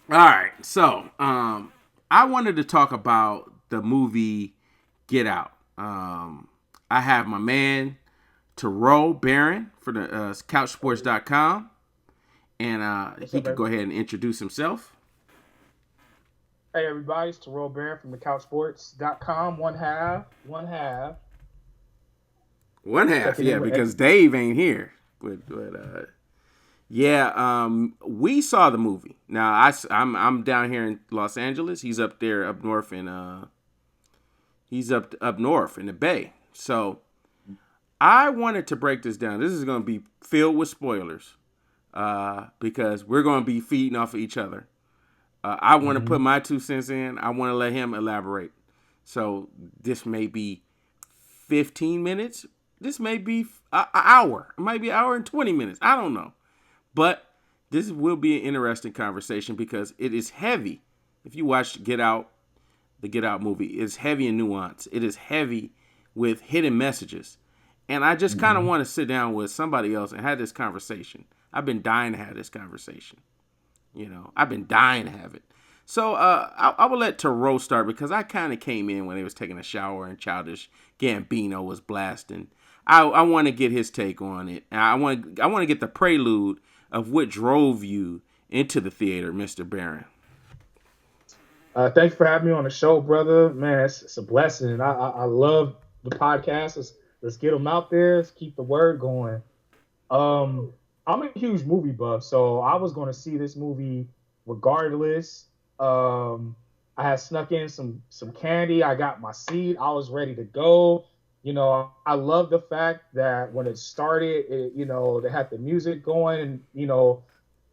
All right. So, I wanted to talk about the movie Get Out. I have my man Terrell Barron for the couchsports.com, and What's he up, could go everybody? ahead and introduce himself. Hey, everybody. It's Terrell Barron from the couchsports.com. One half, one half. One half, Checking yeah, in with because Dave ain't here. But yeah, we saw the movie. Now I'm down here in Los Angeles. He's up there up north in he's up north in the Bay. So I wanted to break this down. This is going to be filled with spoilers because we're going to be feeding off of each other. I want to hmm put my 2 cents in. I want to let him elaborate. So this may be 15 minutes. This may be an hour. It might be an hour and 20 minutes. I don't know. But this will be an interesting conversation because it is heavy. If you watch Get Out, the Get Out movie, it's heavy in nuance. It is heavy with hidden messages. And I just kind of hmm want to sit down with somebody else and have this conversation. I've been dying to have this conversation. I've been dying to have it. So I will let Taro start because I kind of came in when they was taking a shower and Childish Gambino was blasting. I want to get his take on it. I want to get the prelude of what drove you into the theater, Mr. Barron. Thanks for having me on the show, brother. Man, it's a blessing. I love the podcast. Let's get them out there. Let's keep the word going. Um, I'm a huge movie buff, so I was going to see this movie regardless. Um, I had snuck in some candy. I got my seat. I was ready to go. I love the fact that when it started, they had the music going, and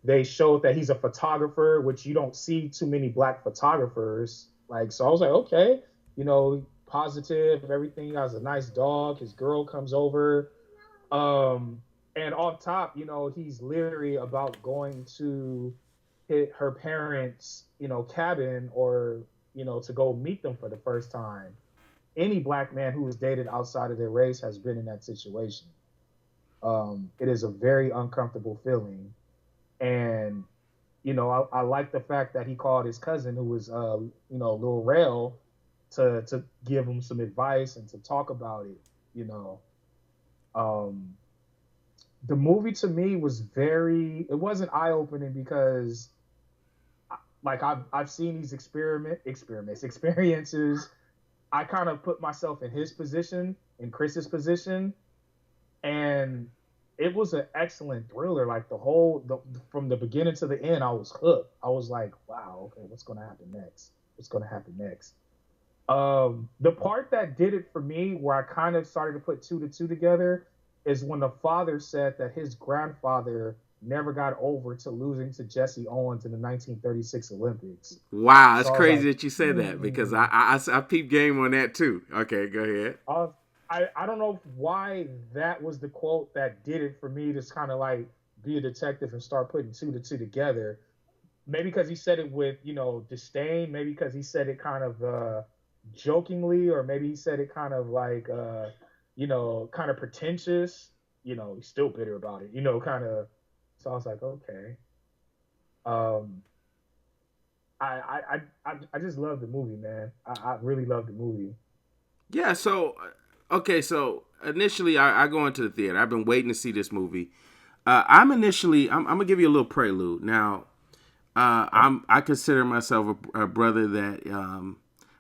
they showed that he's a photographer, which you don't see too many black photographers. Like, so I was like, okay, positive, everything. He has a nice dog. His girl comes over. Um, and off top, he's leery about going to hit her parents, cabin or, to go meet them for the first time. Any black man who is dated outside of their race has been in that situation. It is a very uncomfortable feeling. And, I like the fact that he called his cousin, who was, Lil Rail, to give him some advice and to talk about it, you know. Um, the movie to me was it wasn't eye opening because like I've seen these experiences. I kind of put myself in his position, in Chris's position, and it was an excellent thriller. Like from the beginning to the end, I was hooked. I was like, wow, okay, what's gonna happen next? What's gonna happen next? The part that did it for me, where I kind of started to put two to two together, is when the father said that his grandfather never got over to losing to Jesse Owens in the 1936 Olympics. Wow, it's So I was like, crazy that you said that because hmm. I peep game on that too. Okay, go ahead. I, was, I don't know why that was the quote that did it for me to kind of like be a detective and start putting two to two together. Maybe because he said it with disdain. Maybe because he said it kind of jokingly, or maybe he said it kind of like kind of pretentious. He's still bitter about it. Kind of. So I was like, okay. Um, I just love the movie, man. I really love the movie. Yeah, so okay, so initially I go into the theater. I've been waiting to see this movie. I'm gonna give you a little prelude. Now, Okay. I consider myself a brother that,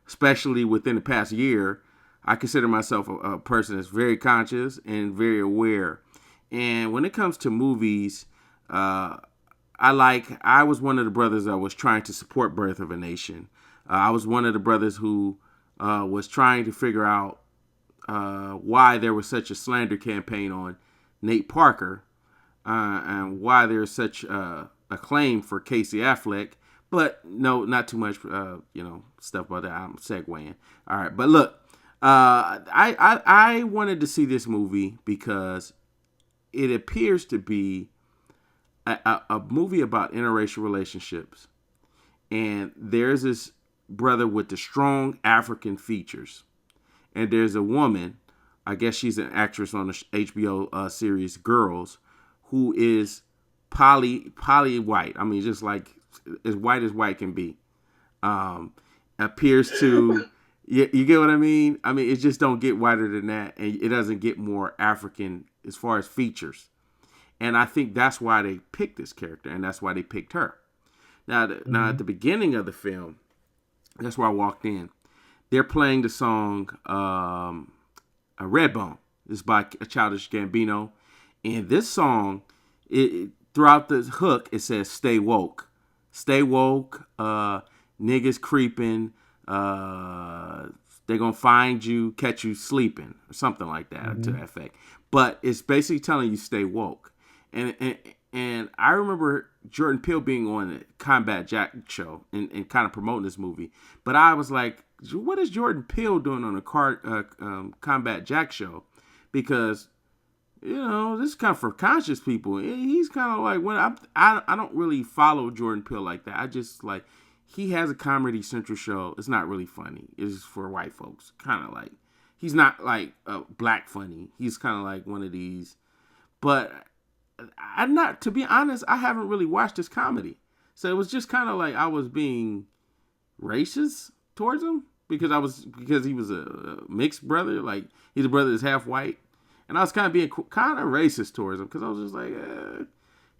especially within the past year, I consider myself a person that's very conscious and very aware. And when it comes to movies, uh, I was one of the brothers that was trying to support Birth of a Nation. I was one of the brothers who was trying to figure out why there was such a slander campaign on Nate Parker, and why there's such a claim for Casey Affleck. But no, not too much, stuff about that. I'm segueing. All right, but look, I wanted to see this movie because it appears to be a movie about interracial relationships, and there's this brother with the strong African features, and there's a woman. I guess she's an actress on the HBO series Girls, who is poly white. I mean, just like as white can be. Um, Appears to, you get what I mean? I mean, it just don't get whiter than that, and it doesn't get more African as far as features. And I think that's why they picked this character, and that's why they picked her. Now at the beginning of the film, that's where I walked in. They're playing the song a Redbone. This is by a Childish Gambino. And this song, throughout the hook, it says "Stay woke, stay woke." Niggas creeping. They're gonna find you, catch you sleeping, or something like that to that effect. But it's basically telling you stay woke. And I remember Jordan Peele being on the Combat Jack show and kind of promoting this movie. But I was like, what is Jordan Peele doing on a Combat Jack show? Because, this is kind of for conscious people. He's kind of like, I don't really follow Jordan Peele like that. I just like, he has a Comedy Central show. It's not really funny. It's for white folks. Kind of like, he's not like black funny. He's kind of like one of these. But to be honest, I haven't really watched his comedy. So it was just kind of like I was being racist towards him because he was a mixed brother. Like, he's a brother that's half white. And I was kind of being kind of racist towards him because I was just like,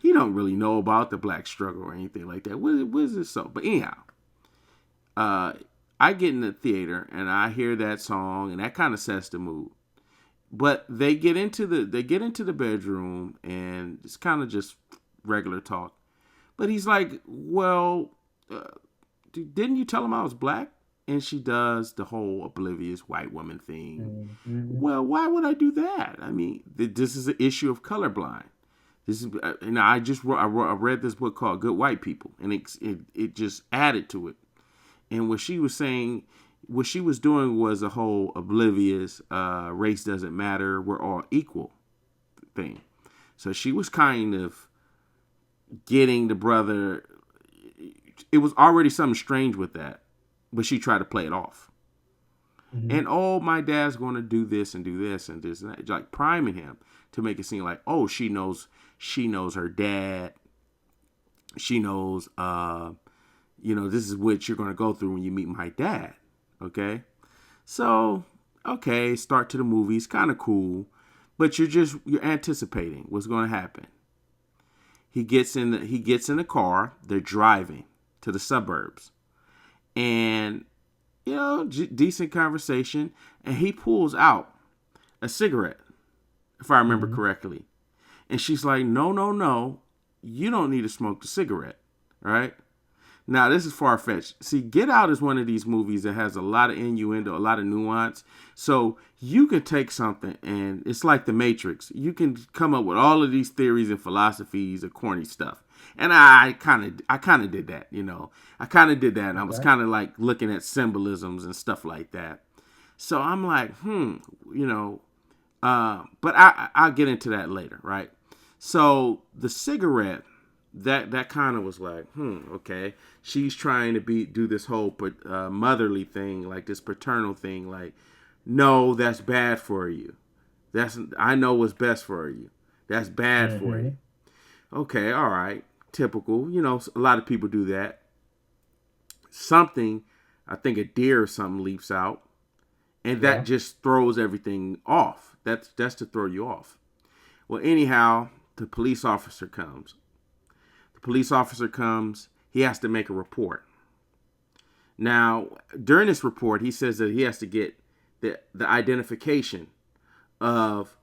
he don't really know about the black struggle or anything like that. What is this so? But anyhow, I get in the theater and I hear that song and that kind of sets the mood. But they get into the bedroom and it's kind of just regular talk. But he's like, well, didn't you tell him I was black? And she does the whole oblivious white woman thing. Mm-hmm. Well, why would I do that? I mean, this is an issue of colorblind. This is, and I read this book called Good White People, and it just added to it. And what she was saying, what she was doing was a whole oblivious, race doesn't matter, we're all equal thing. So she was kind of getting the brother. It was already something strange with that, but she tried to play it off. Mm-hmm. And my dad's going to do this and this and that, like priming him to make it seem like, she knows her dad. She knows, this is what you're going to go through when you meet my dad. Okay. So, start to the movie. It's kind of cool, but you're anticipating what's going to happen. He gets in the car. They're driving to the suburbs and, decent conversation. And he pulls out a cigarette, if I remember correctly. And she's like, no, you don't need to smoke the cigarette, right? Now, this is far-fetched. See, Get Out is one of these movies that has a lot of innuendo, a lot of nuance. So you can take something, and it's like The Matrix. You can come up with all of these theories and philosophies of corny stuff. And I kind of did that, I kind of did that, and I was kind of like looking at symbolisms and stuff like that. So I'm like, but I'll get into that later, right? So the cigarette, that kind of was like, okay. She's trying to do this whole motherly thing, like this paternal thing, like, no, that's bad for you. I know what's best for you. That's bad for you. Okay, all right. Typical. A lot of people do that. Something, I think a deer or something leaps out, and that just throws everything off. That's to throw you off. Well, anyhow, the police officer comes. He has to make a report. Now, during this report, he says that he has to get the identification of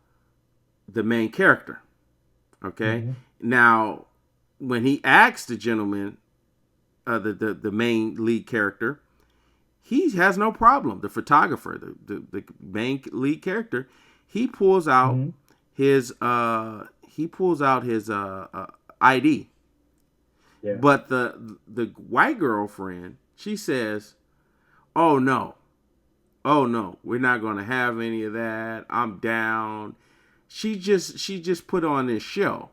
the main character. Okay? Mm-hmm. Now, when he asks the gentleman, the main lead character, he has no problem. The photographer, the main lead character, he pulls out his ID. Yeah. But the white girlfriend, she says, oh no, we're not going to have any of that. I'm down. She just put on this show.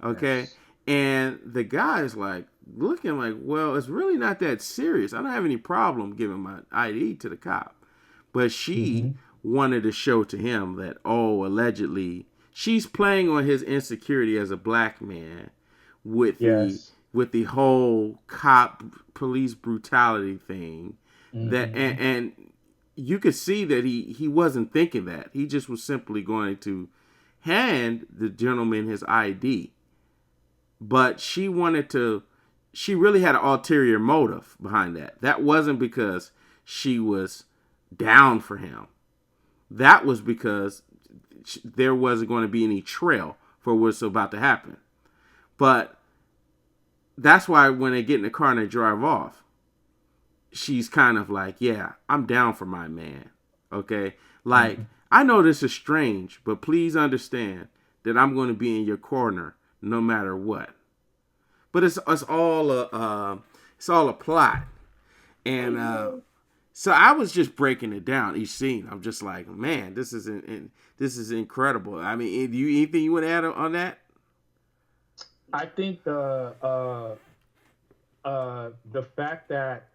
Okay. Yes. And the guy's like looking like, well, it's really not that serious. I don't have any problem giving my ID to the cop. But she wanted to show to him that, allegedly, she's playing on his insecurity as a black man with the with the whole cop police brutality thing. That Mm-hmm. and you could see that he wasn't thinking that. He just was simply going to hand the gentleman his ID. But she really had an ulterior motive behind that. That wasn't because she was down for him. That was because there wasn't going to be any trail for what's about to happen. But that's why when they get in the car and they drive off, she's kind of like, yeah, I'm down for my man. Okay? Like, Mm-hmm. I know this is strange, but please understand that I'm going to be in your corner no matter what. But it's all a plot. And so I was just breaking it down each scene. I'm just like, man, this is incredible. I mean, do you anything you want to add on that? I think the fact that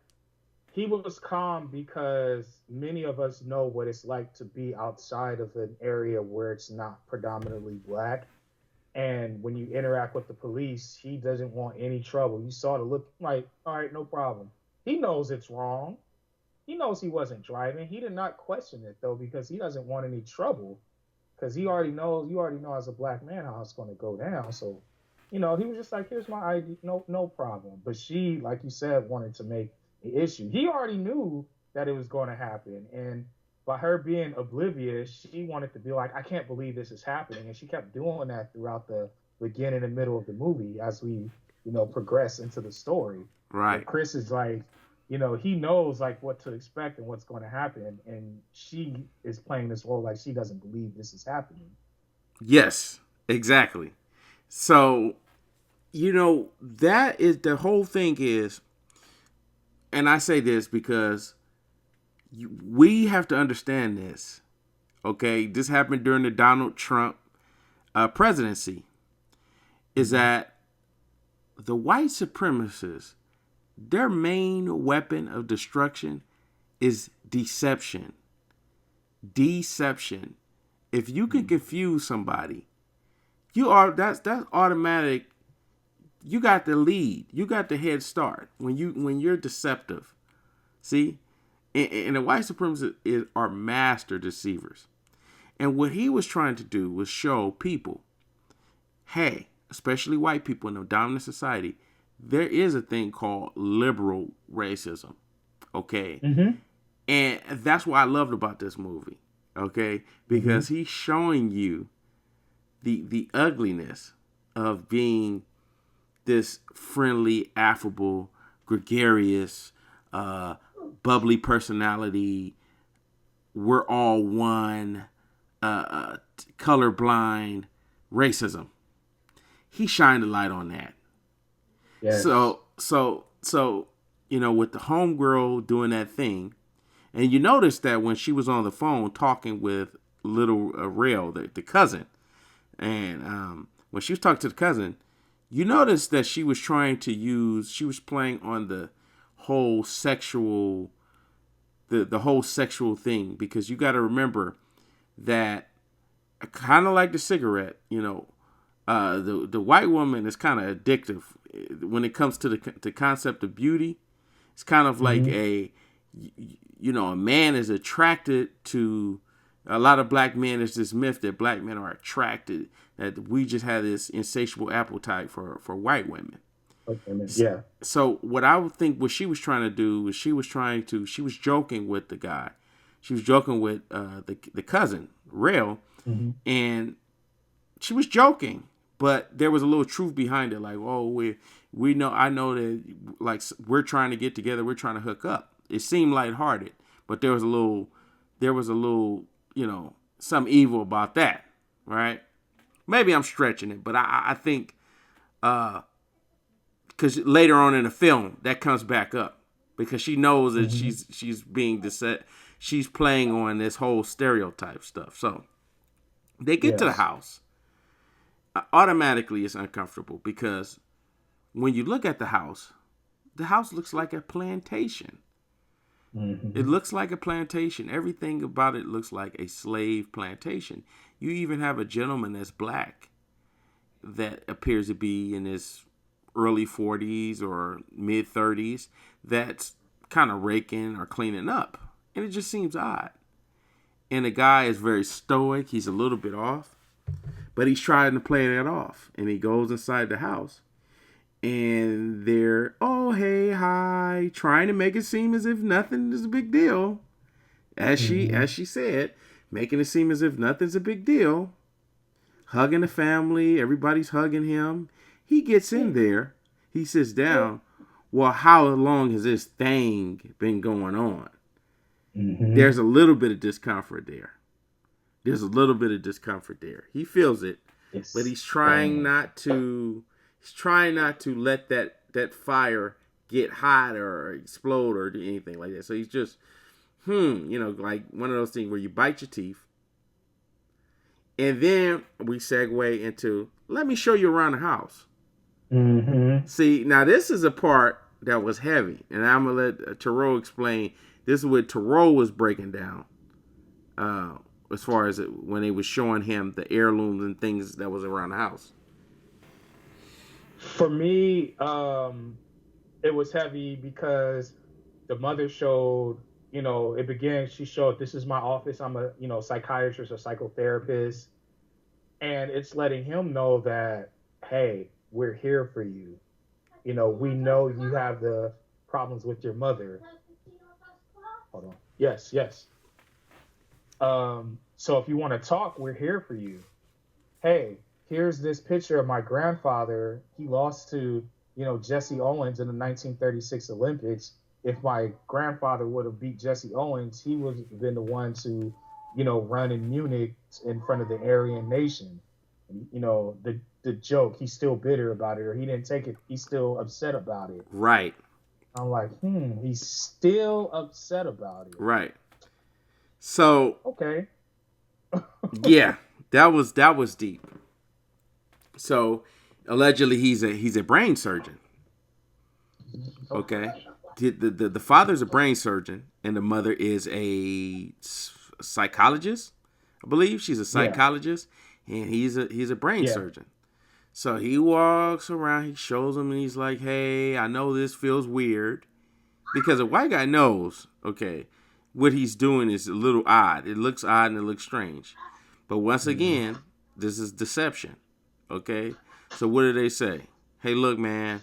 he was calm because many of us know what it's like to be outside of an area where it's not predominantly black. And when you interact with the police, he doesn't want any trouble. You saw the look like, all right, no problem. He knows it's wrong. He knows he wasn't driving. He did not question it though because he doesn't want any trouble. Because he already knows, you already know as a black man how it's going to go down. So, he was just like, here's my ID, no problem. But she, like you said, wanted to make the issue. He already knew that it was going to happen, and by her being oblivious, she wanted to be like, I can't believe this is happening, and she kept doing that throughout the beginning and middle of the movie as we, progress into the story. But Right. Chris is like, he knows like what to expect and what's going to happen, and she is playing this role like she doesn't believe this is happening. Yes, exactly. So, that is the whole thing is, and I say this because we have to understand this. Okay, this happened during the Donald Trump presidency. Is Mm-hmm. that the white supremacists? Their main weapon of destruction is deception. Deception. If you can Mm-hmm. confuse somebody, that's automatic. You got the lead. You got the head start when you're deceptive. See, and the white supremacists are master deceivers. And what he was trying to do was show people, hey, especially white people in a dominant society, there is a thing called liberal racism. Okay, Mm-hmm. and that's what I loved about this movie. Okay, Mm-hmm. because he's showing you the ugliness of being this friendly, affable, gregarious, uh, bubbly personality. We're all one. Colorblind racism. He shined a light on that. Yes. So with the homegirl doing that thing, and you notice that when she was on the phone talking with little Rail, the cousin, and when she was talking to the cousin, you notice that she was playing on the whole sexual, the whole sexual thing, because you got to remember that kind of like the cigarette, the white woman is kind of addictive when it comes to the concept of beauty. It's kind of like Mm-hmm. a man is attracted to a lot of black men. There's this myth that black men are attracted, that we just have this insatiable appetite for white women. Okay, man. Yeah. So what I would think what she was trying to do was she was joking with the guy. She was joking with the cousin, Rail, Mm-hmm. and she was joking, but there was a little truth behind it. Like, oh, we know, I know that, like, we're trying to get together, we're trying to hook up. It seemed lighthearted, but there was a little, some evil about that, right? Maybe I'm stretching it, but I think because later on in the film that comes back up because she knows that Mm-hmm. she's being deceptive. She's playing on this whole stereotype stuff. So they get to the Yes. house. Automatically, it's uncomfortable because when you look at the house looks like a plantation. It Mm-hmm. looks like a plantation. Everything about it looks like a slave plantation. You even have a gentleman that's black that appears to be in his early 40s or mid 30s that's kind of raking or cleaning up. And it just seems odd. And the guy is very stoic. He's a little bit off, but he's trying to play that off. And he goes inside the house. And they're, oh, hey, hi, trying to make it seem as if nothing is a big deal. As she said, making it seem as if nothing's a big deal. Hugging the family, everybody's hugging him. He gets in there, he sits down. Well, how long has this thing been going on? There's a little bit of discomfort there. He feels it, but he's trying not to. He's trying not to let that fire get hot or explode or do anything like that. So he's just, like one of those things where you bite your teeth. And then we segue into, let me show you around the house. See, now this is a part that was heavy. And I'm going to let Terrell explain. This is what Terrell was breaking down. As far as when they was showing him the heirlooms and things that was around the house. For me, it was heavy because the mother showed, it began, she showed, this is my office. I'm a, psychiatrist or psychotherapist. And it's letting him know that, hey, we're here for you. We know you have the problems with your mother. Hold on. Yes. So if you want to talk, we're here for you. Hey, here's this picture of my grandfather. He lost to, Jesse Owens in the 1936 Olympics. If my grandfather would have beat Jesse Owens, he would have been the one to, run in Munich in front of the Aryan nation. The joke, he's still bitter about it, or he didn't take it. He's still upset about it. Right. I'm like, he's still upset about it. Right. So. Okay. Yeah, that was deep. So, allegedly, he's a brain surgeon. Okay, the father's a brain surgeon, and the mother is a psychologist. I believe she's a psychologist, and he's a brain surgeon. So he walks around, he shows him, and he's like, "Hey, I know this feels weird," because a white guy knows. Okay, what he's doing is a little odd. It looks odd and it looks strange. But once again, this is deception. Okay? So what do they say? Hey, look, man,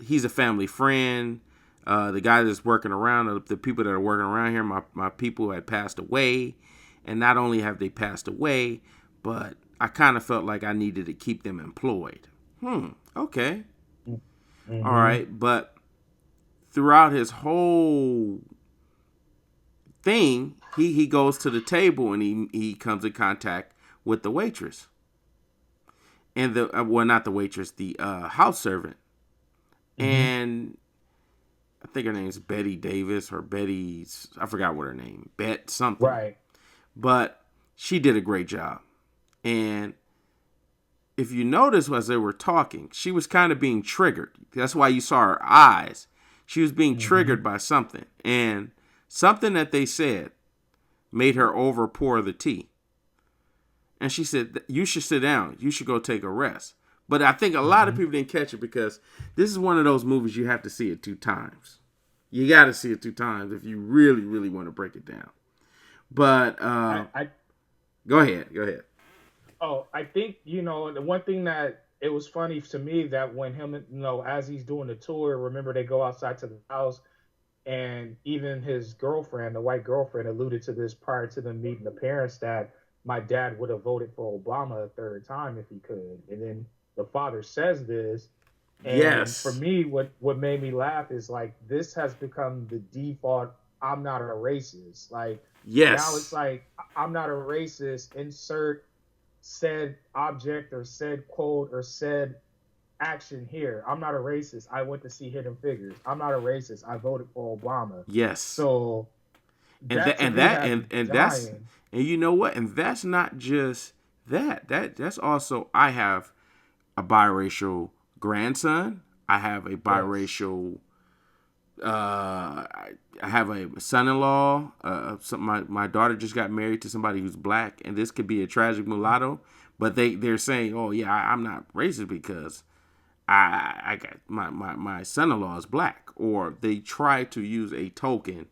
he's a family friend. The guy that's working around, the people that are working around here, my people had passed away. And not only have they passed away, but I kind of felt like I needed to keep them employed. Okay. All right. But throughout his whole thing, he goes to the table and he comes in contact with the waitress and not the waitress, the house servant, and I think her name's Betty Davis or I forgot what her name, Bet something, right? But she did a great job, and if you notice as they were talking, she was kind of being triggered. That's why you saw her eyes. She was being triggered by something, and something that they said made her over pour the tea. And she said, you should sit down. You should go take a rest. But I think a lot of people didn't catch it because this is one of those movies you have to see it 2 times. You got to see it 2 times if you really, really want to break it down. But go ahead. Oh, I think, the one thing that it was funny to me that when him, as he's doing the tour, remember they go outside to the house. And even his girlfriend, the white girlfriend, alluded to this prior to them meeting the parents that my dad would have voted for Obama a 3rd time if he could. And then the father says this. And for me, what made me laugh is like, this has become the default. I'm not a racist. Like, now it's like, I'm not a racist. Insert said object or said quote or said action here. I'm not a racist. I went to see Hidden Figures. I'm not a racist. I voted for Obama. Yes. So that's you know what? And that's not just that. That's also I have a biracial grandson. I have a biracial. I have a son-in-law. My daughter just got married to somebody who's black, and this could be a tragic mulatto. But they're saying, oh yeah, I'm not racist because I got my son-in-law is black, or they try to use a token.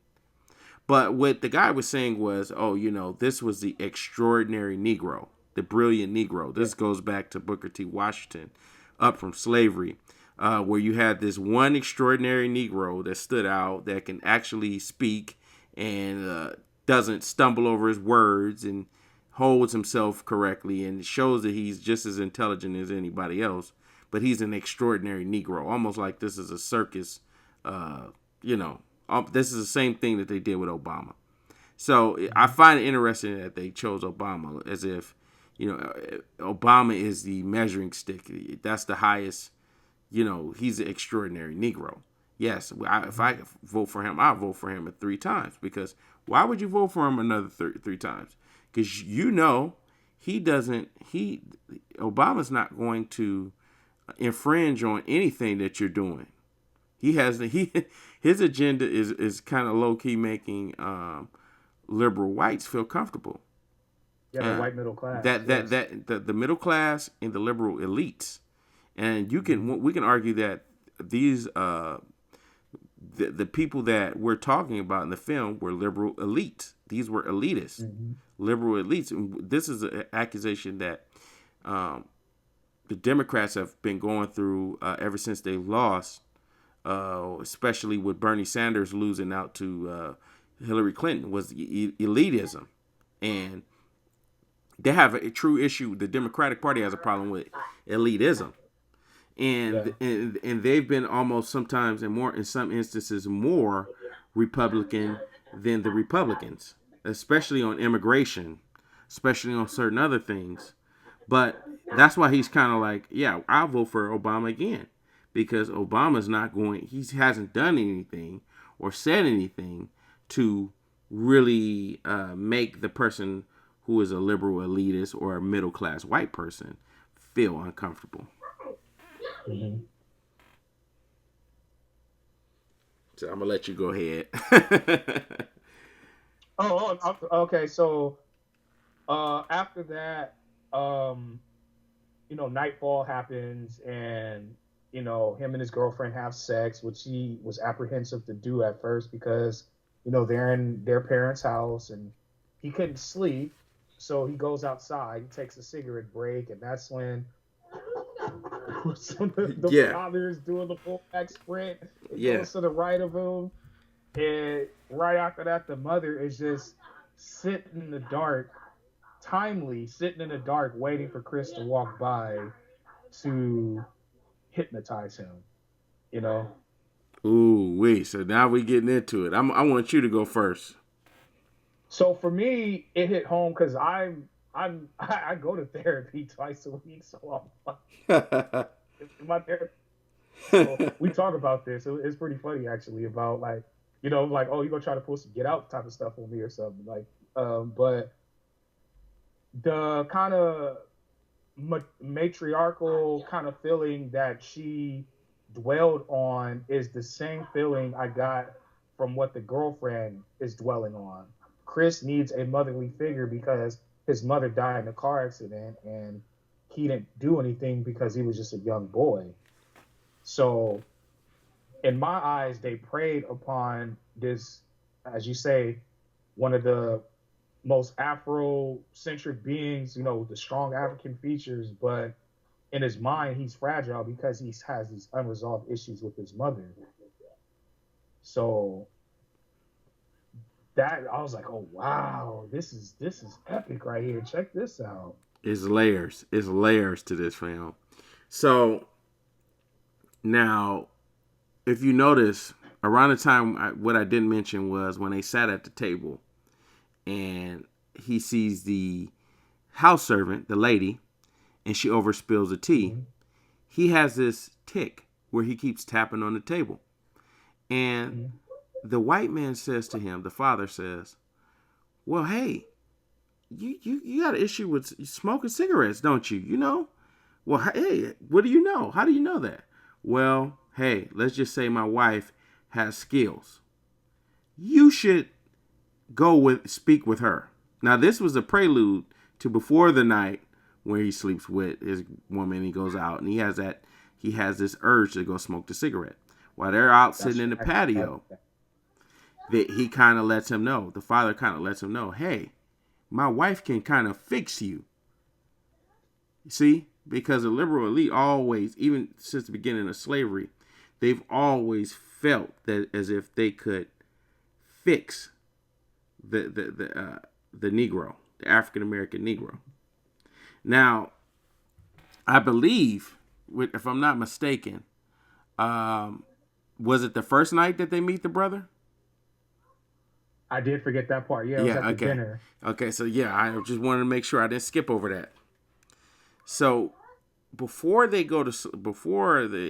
But what the guy was saying was, oh, this was the extraordinary Negro, the brilliant Negro. Yeah. This goes back to Booker T. Washington, up from slavery, where you had this one extraordinary Negro that stood out, that can actually speak and doesn't stumble over his words and holds himself correctly and shows that he's just as intelligent as anybody else. But he's an extraordinary Negro, almost like this is a circus, you know. This is the same thing that they did with Obama. So I find it interesting that they chose Obama, as if, Obama is the measuring stick. That's the highest, he's an extraordinary Negro. Yes, if I vote for him, I'll vote for him 3 times. Because why would you vote for him another 3 times? Because Obama's not going to infringe on anything that you're doing. His agenda is kind of low key making liberal whites feel comfortable. Yeah, the white middle class. The middle class and the liberal elites, and we can argue that these the people that we're talking about in the film were liberal elites. These were elitists, liberal elites. And this is an accusation that the Democrats have been going through ever since they lost. Especially with Bernie Sanders losing out to Hillary Clinton, was elitism. And they have a true issue. The Democratic Party has a problem with elitism. And they've been almost sometimes, in some instances, more Republican than the Republicans, especially on immigration, especially on certain other things. But that's why he's kind of like, yeah, I'll vote for Obama again. Because Obama's he hasn't done anything or said anything to really make the person who is a liberal elitist or a middle class white person feel uncomfortable. Mm-hmm. So I'm gonna let you go ahead. Okay. So after that, nightfall happens, and him and his girlfriend have sex, which he was apprehensive to do at first because, they're in their parents' house and he couldn't sleep. So he goes outside, he takes a cigarette break, and that's when the father is doing the fullback sprint. It goes to the right of him. And right after that, the mother is just sitting in the dark, waiting for Chris to walk by to hypnotize him, Ooh, wait. So now we're getting into it. I want you to go first. So for me, it hit home because I go to therapy twice a week, so I'm my therapist. So we talk about this. It's pretty funny actually about oh, you're gonna try to pull some Get Out type of stuff on me or something but the kind of matriarchal kind of feeling that she dwelled on is the same feeling I got from what the girlfriend is dwelling on. Chris needs a motherly figure because his mother died in a car accident and he didn't do anything because he was just a young boy. So in my eyes, they preyed upon this, as you say, one of the most Afrocentric beings, with the strong African features, but in his mind, he's fragile because he has these unresolved issues with his mother. So that I was like, oh wow, this is epic right here. Check this out. It's layers to this film. So now, if you notice, around the time what I didn't mention was when they sat at the table and he sees the house servant, the lady, and she overspills the tea. Mm-hmm. He has this tick where he keeps tapping on the table. And the white man says to him, the father says, well, hey, you got an issue with smoking cigarettes, don't you? Well, hey, what do you know? How do you know that? Well, hey, let's just say my wife has skills. You should speak with her. Now, this was a prelude to before the night where he sleeps with his woman. He goes out and he he has this urge to go smoke the cigarette. While they're out sitting That's in the facts. patio, that he kind of lets him know, the father kind of lets him know, hey, my wife can kind of fix you. See? Because the liberal elite always, even since the beginning of slavery, they've always felt that as if they could fix the Negro, the African American Negro. Now, I believe, if I'm not mistaken, was it the first night that they meet the brother? I did forget that part. Yeah, it was Yeah. at the Okay. dinner. Okay. So yeah, I just wanted to make sure I didn't skip over that. So before they,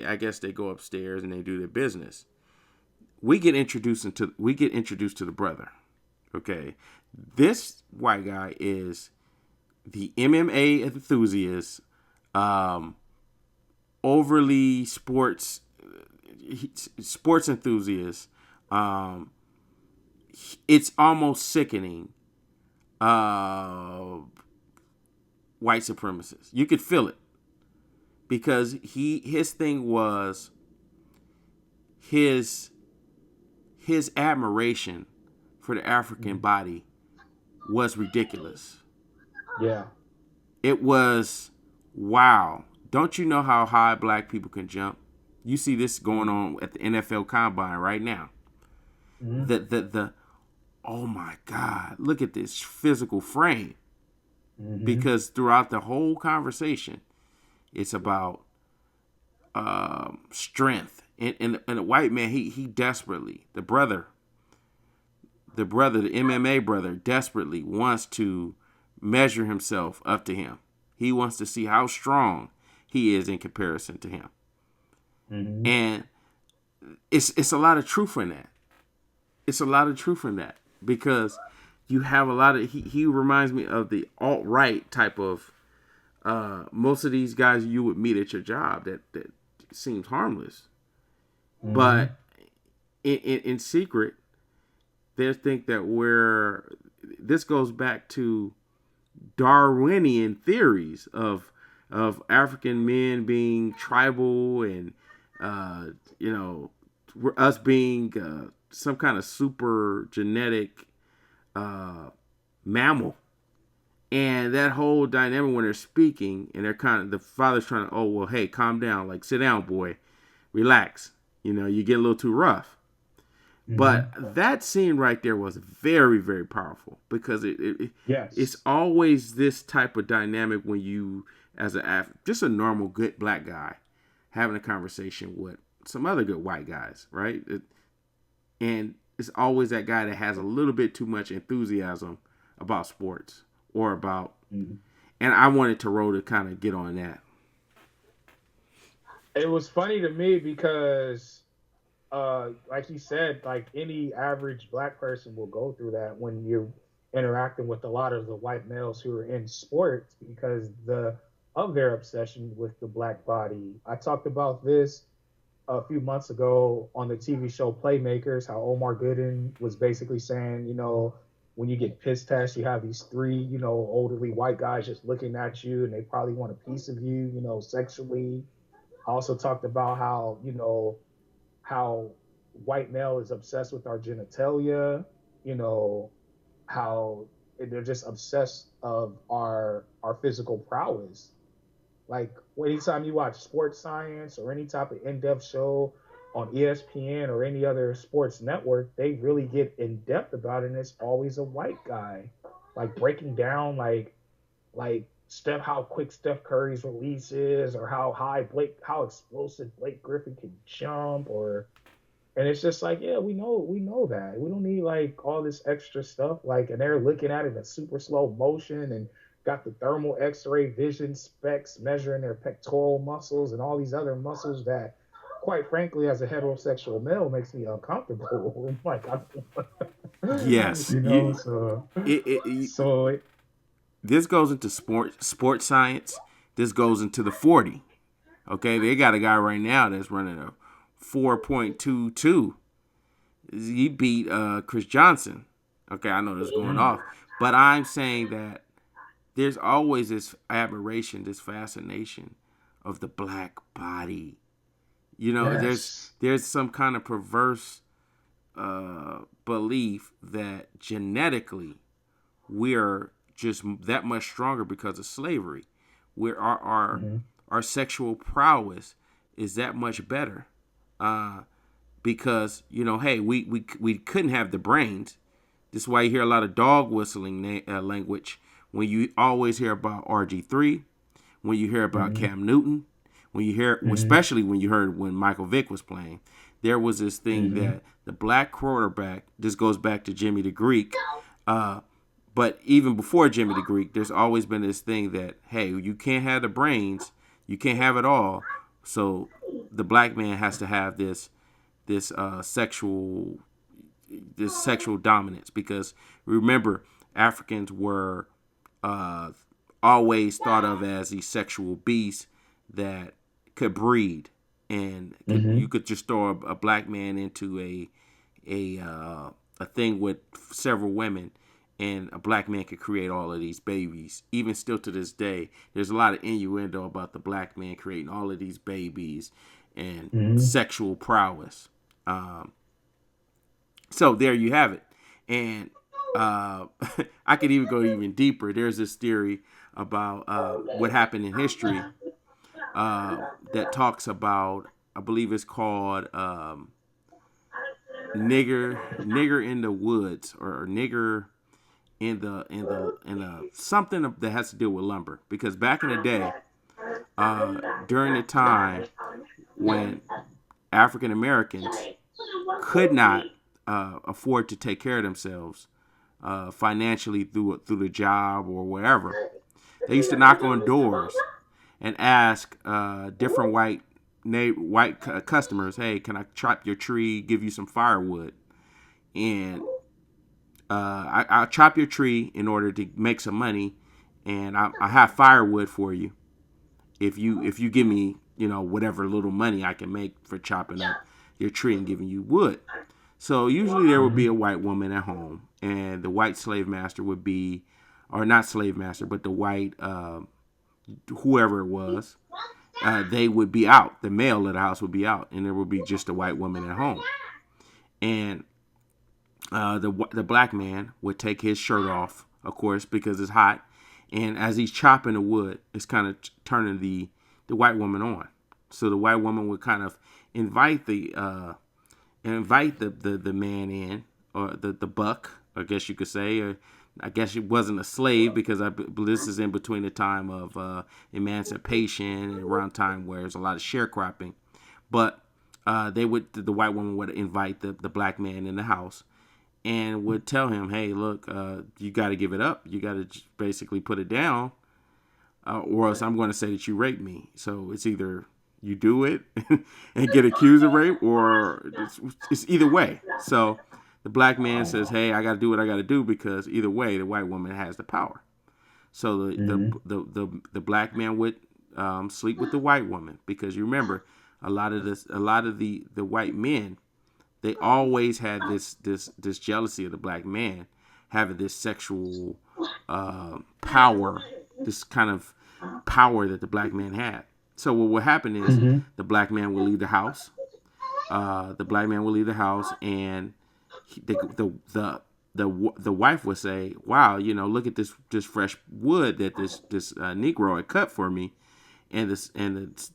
I guess they go upstairs and they do their business. We get introduced to the brother. Okay, this white guy is the MMA enthusiast, um, overly sports enthusiast. Um, it's almost sickening. Uh, White supremacist. You could feel it because his thing was his admiration for the African body was ridiculous. Yeah. It was, wow. Don't you know how high black people can jump? You see this going on at the NFL Combine right now. Mm-hmm. The oh my God, look at this physical frame. Mm-hmm. Because throughout the whole conversation, it's about strength. And the white man, he desperately, the MMA brother, desperately wants to measure himself up to him. He wants to see how strong he is in comparison to him. Mm-hmm. And it's a lot of truth in that. It's a lot of truth in that because you have a lot of he reminds me of the alt-right type of most of these guys you would meet at your job that seems harmless. Mm-hmm. But in secret, they think that this goes back to Darwinian theories of African men being tribal and us being some kind of super genetic mammal. And that whole dynamic when they're speaking and they're the father's trying to, oh, well, hey, calm down. Like, sit down, boy. Relax. You get a little too rough. Mm-hmm. But that scene right there was very, very powerful because it's always this type of dynamic when you, as just a normal good black guy, having a conversation with some other good white guys, right? And it's always that guy that has a little bit too much enthusiasm about sports or about, and I wanted Taro to kind of get on that. It was funny to me because, like you said, like any average black person will go through that when you're interacting with a lot of the white males who are in sports because of their obsession with the black body. I talked about this a few months ago on the TV show Playmakers, how Omar Gooden was basically saying, when you get piss tests, you have these three, elderly white guys just looking at you and they probably want a piece of you, sexually. I also talked about how white male is obsessed with our genitalia, how they're just obsessed of our physical prowess. Like anytime you watch sports science or any type of in-depth show on ESPN or any other sports network, they really get in depth about it, and it's always a white guy, like breaking down like how quick Steph Curry's release is, or how explosive Blake Griffin can jump, and it's just like, yeah, we know that we don't need like all this extra stuff, like, and they're looking at it in super slow motion and got the thermal X-ray vision specs measuring their pectoral muscles and all these other muscles that, quite frankly, as a heterosexual male, makes me uncomfortable. Like, Yes, so this goes into sports science. This goes into the 40. Okay, they got a guy right now that's running a 4.22. He beat Chris Johnson. Okay, I know this is going off, but I'm saying that there's always this admiration, this fascination of the black body. You know, Yes. there's some kind of perverse belief that genetically we are just that much stronger because of slavery. Where Mm-hmm. our sexual prowess is that much better. Uh, because hey, we couldn't have the brains. This is why you hear a lot of dog whistling language when you always hear about RG3, when you hear about Mm-hmm. Cam Newton, when you hear, Mm-hmm. especially when you heard when Michael Vick was playing, there was this thing Mm-hmm. that the black quarterback. This goes back to Jimmy the Greek, uh, but even before Jimmy the Greek, there's always been this thing that hey, you can't have the brains, you can't have it all, so the black man has to have this sexual dominance because remember Africans were uh, always thought of as these sexual beasts that could breed and you Mm-hmm. could just throw a black man into a thing with several women and a black man could create all of these babies. Even still to this day, there's a lot of innuendo about the black man creating all of these babies and Mm-hmm. sexual prowess. Um, so there you have it. And uh, I could even go even deeper. There's this theory about what happened in history uh, that talks about, I believe it's called nigger in the woods or nigger in the something that has to do with lumber. Because back in the day, during the time when African Americans could not afford to take care of themselves financially through the job or wherever. They used to knock on doors and ask different white customers, "Hey, can I chop your tree? Give you some firewood?" And I'll chop your tree in order to make some money, and I have firewood for you if you give me whatever little money I can make for chopping up your tree and giving you wood. So usually there would be Mm-hmm. a white woman at home, and the white slave master would be, or not slave master, but the white whoever it was, they would be out. The male of the house would be out, and there would be just a white woman at home. And the black man would take his shirt off, of course, because it's hot. And as he's chopping the wood, it's kind of turning the white woman on. So the white woman would kind of invite the man in, or the buck, I guess you could say. Or I guess it wasn't a slave because this is in between the time of emancipation and around time where there's a lot of sharecropping. But the white woman would invite the black man in the house and would tell him, "Hey, look, you got to give it up. You got to basically put it down, or else I'm going to say that you raped me. So it's either you do it and get accused of rape, or it's either way." So the black man says, "Hey, I got to do what I got to do because either way, the white woman has the power." So Mm-hmm. the black man would sleep with the white woman because you remember a lot of the white men, they always had this jealousy of the black man having this sexual power, this kind of power that the black man had. So what will happen is Mm-hmm. the black man will leave the house. The black man will leave the house, and he, the wife would say, "Wow, look at this fresh wood that this Negro had cut for me." And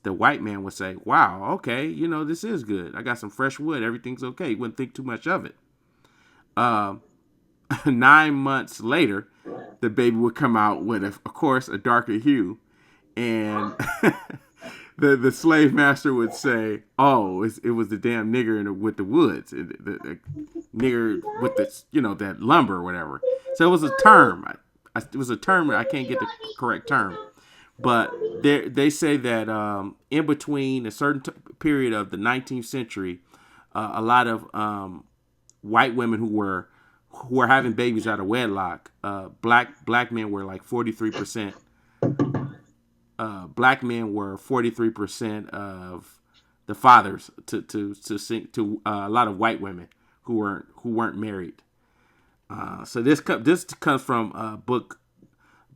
the white man would say, "Wow, okay, this is good. I got some fresh wood. Everything's okay." You wouldn't think too much of it. Uh, 9 months later, the baby would come out with, of course, a darker hue, and the slave master would say, "Oh, it was the damn nigger with the woods, the nigger with that lumber or whatever." So it was a term. It was a term. I can't get the correct term, but they say that in between a certain period of the 19th century, a lot of white women who were having babies out of wedlock, black men were like 43%. Black men were 43% of the fathers to a lot of white women who weren't married. So this comes from a book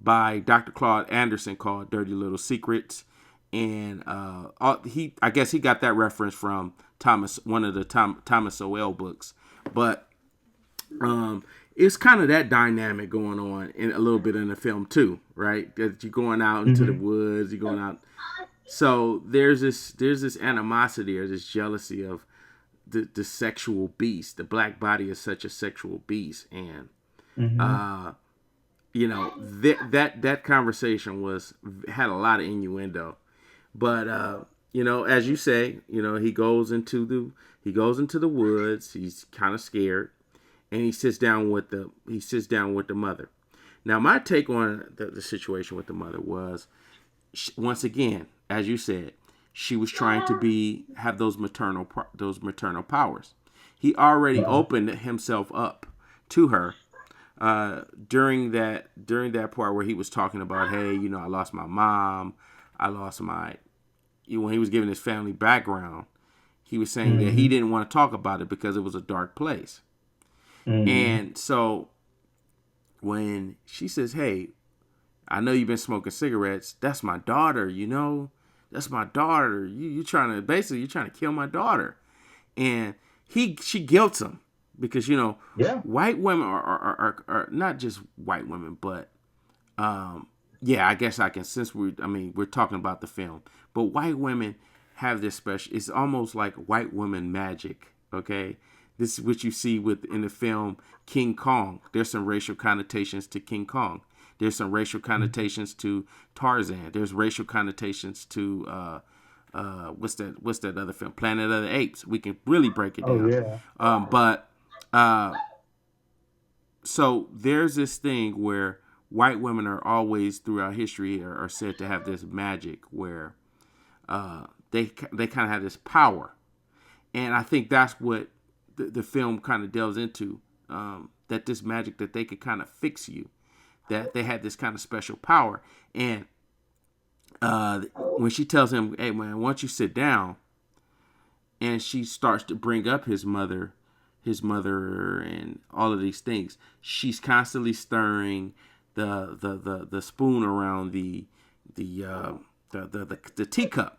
by Dr. Claude Anderson called Dirty Little Secrets. and I guess he got that reference from one of the Thomas Sowell books, but it's kind of that dynamic going on in a little bit in the film too, right? That you're going out into the Mm-hmm. woods, you're going out. So there's this animosity or this jealousy of the sexual beast. The black body is such a sexual beast, and Mm-hmm. uh, that conversation had a lot of innuendo. But as you say, he goes into the woods. He's kind of scared, and he sits down with the mother. Now, my take on the situation with the mother was, once again, as you said, she was trying to have those maternal powers. He already Mm-hmm. opened himself up to her during that part where he was talking about, hey, I lost my mom, I lost my when he was giving his family background, he was saying that he Mm-hmm. didn't want to talk about it because it was a dark place. Mm-hmm. And so when she says, hey, I know you've been smoking cigarettes, that's my daughter, that's my daughter. You're trying to kill my daughter. And she guilts him because Yeah. white women are not just white women, but yeah, I guess I can, since we're talking about the film, but white women have this special. It's almost like white women magic. Okay, this is what you see in the film King Kong. There's some racial connotations to King Kong. There's some racial connotations to Tarzan. There's racial connotations to what's that other film, Planet of the Apes. We can really break it Oh down. yeah. But so there's this thing where white women are always throughout history are said to have this magic where they kind of have this power, and I think that's what the film kind of delves into. That this magic that they could kind of fix you, that they had this kind of special power, and when she tells him, "Hey man, why don't you sit down?" and she starts to bring up his mother and all of these things. She's constantly stirring the spoon around the teacup,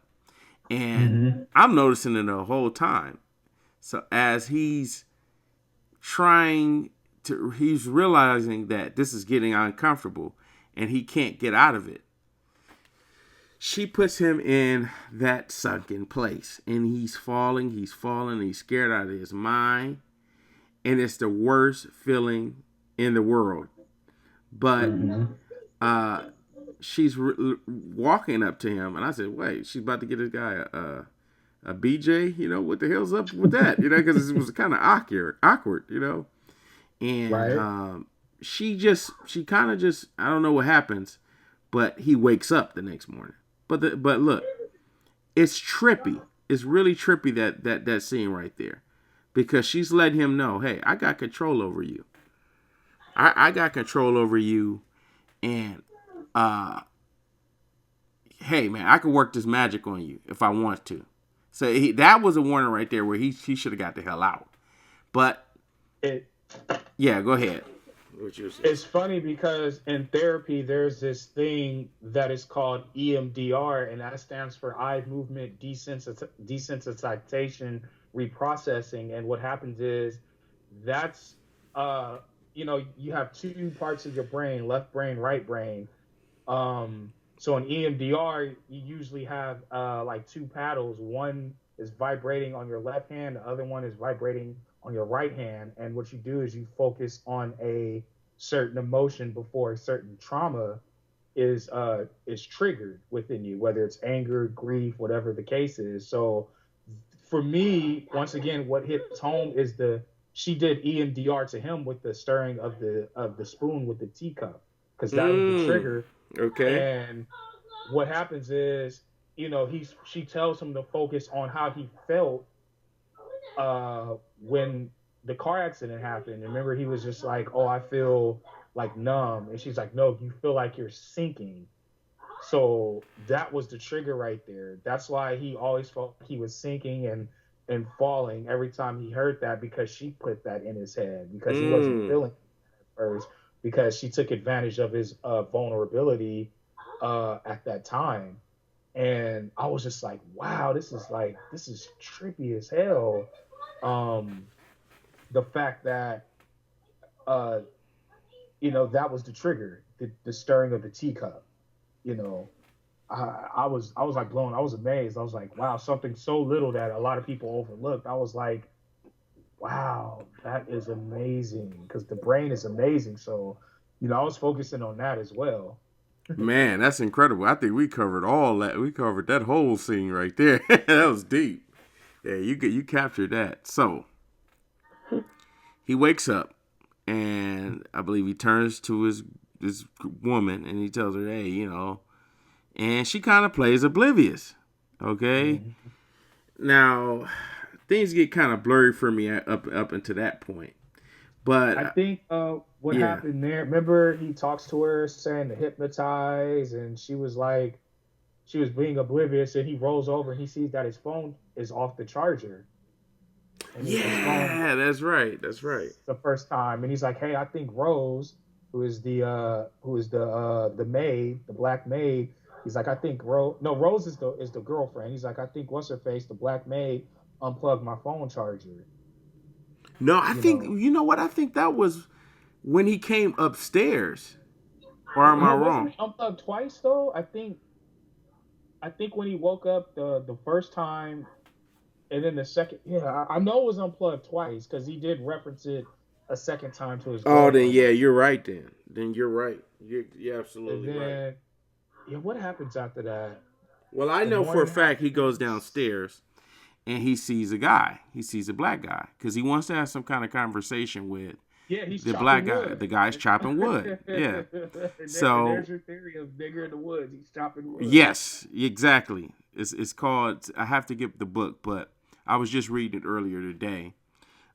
and Mm-hmm. I'm noticing it the whole time. So as he's realizing that this is getting uncomfortable, and he can't get out of it. She puts him in that sunken place, and he's falling, he's scared out of his mind, and it's the worst feeling in the world. But Mm-hmm. uh, she's walking up to him, and I said, "Wait, she's about to get this guy a BJ? What the hell's up with that? Because it was kind of awkward. And Right. she kind of just, I don't know what happens, but he wakes up the next morning. But look, it's trippy. It's really trippy that scene right there, because she's letting him know, hey, I got control over you. I got control over you, and uh, hey man, I can work this magic on you if I want to. So that was a warning right there where he should have got the hell out. But It yeah, go ahead. What you saying? it's funny because in therapy there's this thing that is called EMDR, and that stands for eye movement desensitization reprocessing. And what happens is that's uh you have two parts of your brain, left brain, right brain. So in EMDR, you usually have like two paddles. One is vibrating on your left hand, the other one is vibrating on your right hand. And what you do is you focus on a certain emotion before a certain trauma is triggered within you, whether it's anger, grief, whatever the case is. So for me, once again, what hits home is the she did EMDR to him with the stirring of the spoon with the teacup, because that was the Mm. trigger. Okay. And what happens is, she tells him to focus on how he felt when the car accident happened. And remember, he was just like, "Oh, I feel like numb," and she's like, "No, you feel like you're sinking." So that was the trigger right there. That's why he always felt like he was sinking and falling every time he heard that, because she put that in his head, because he wasn't Mm. feeling it at first, because she took advantage of his vulnerability at that time. and I was just like, wow, this is trippy as hell. Um, the fact that uh, that was the trigger, the stirring of the teacup. You know, I was like blown. I was amazed. I was like, wow, something so little that a lot of people overlooked. I was like, wow, that is amazing because the brain is amazing. So, I was focusing on that as well. Man, that's incredible. I think we covered all that. We covered that whole scene right there. That was deep. Yeah, you captured that. So he wakes up, and I believe he turns to his woman, and he tells her, "Hey, and she kind of plays oblivious. Okay, Mhm. now things get kind of blurry for me up until that point. But I think what yeah, happened there. Remember, he talks to her saying to hypnotize, and she was like, she was being oblivious, and he rolls over and he sees that his phone is off the charger, and his phone yeah, that's right, that's right. the first time, and he's like, "Hey, I think Rose, who is the maid, the black maid." He's like, "I think Rose, no, Rose is the girlfriend." He's like, "I think what's her face, the black maid, unplugged my phone charger." No, I You think know, you know what I think that was when he came upstairs. Or am I no, wasn't wrong? it unplugged twice though? I think when he woke up the first time, and then the second, yeah, I know it was unplugged twice because he did reference it a second time to his Oh, then yeah, girlfriend, you're right. Then you're right. You're and absolutely right. then yeah, what happens after that? Well, I The know for a morning fact he goes happens. downstairs and he sees a guy. He sees a black guy because he wants to have some kind of conversation with Yeah, he's the black chopping guy. wood. The guy's chopping wood. Yeah. And So there's your theory of nigger in the woods. He's chopping wood. yes, exactly. It's called. I have to get the book, but I was just reading it earlier today.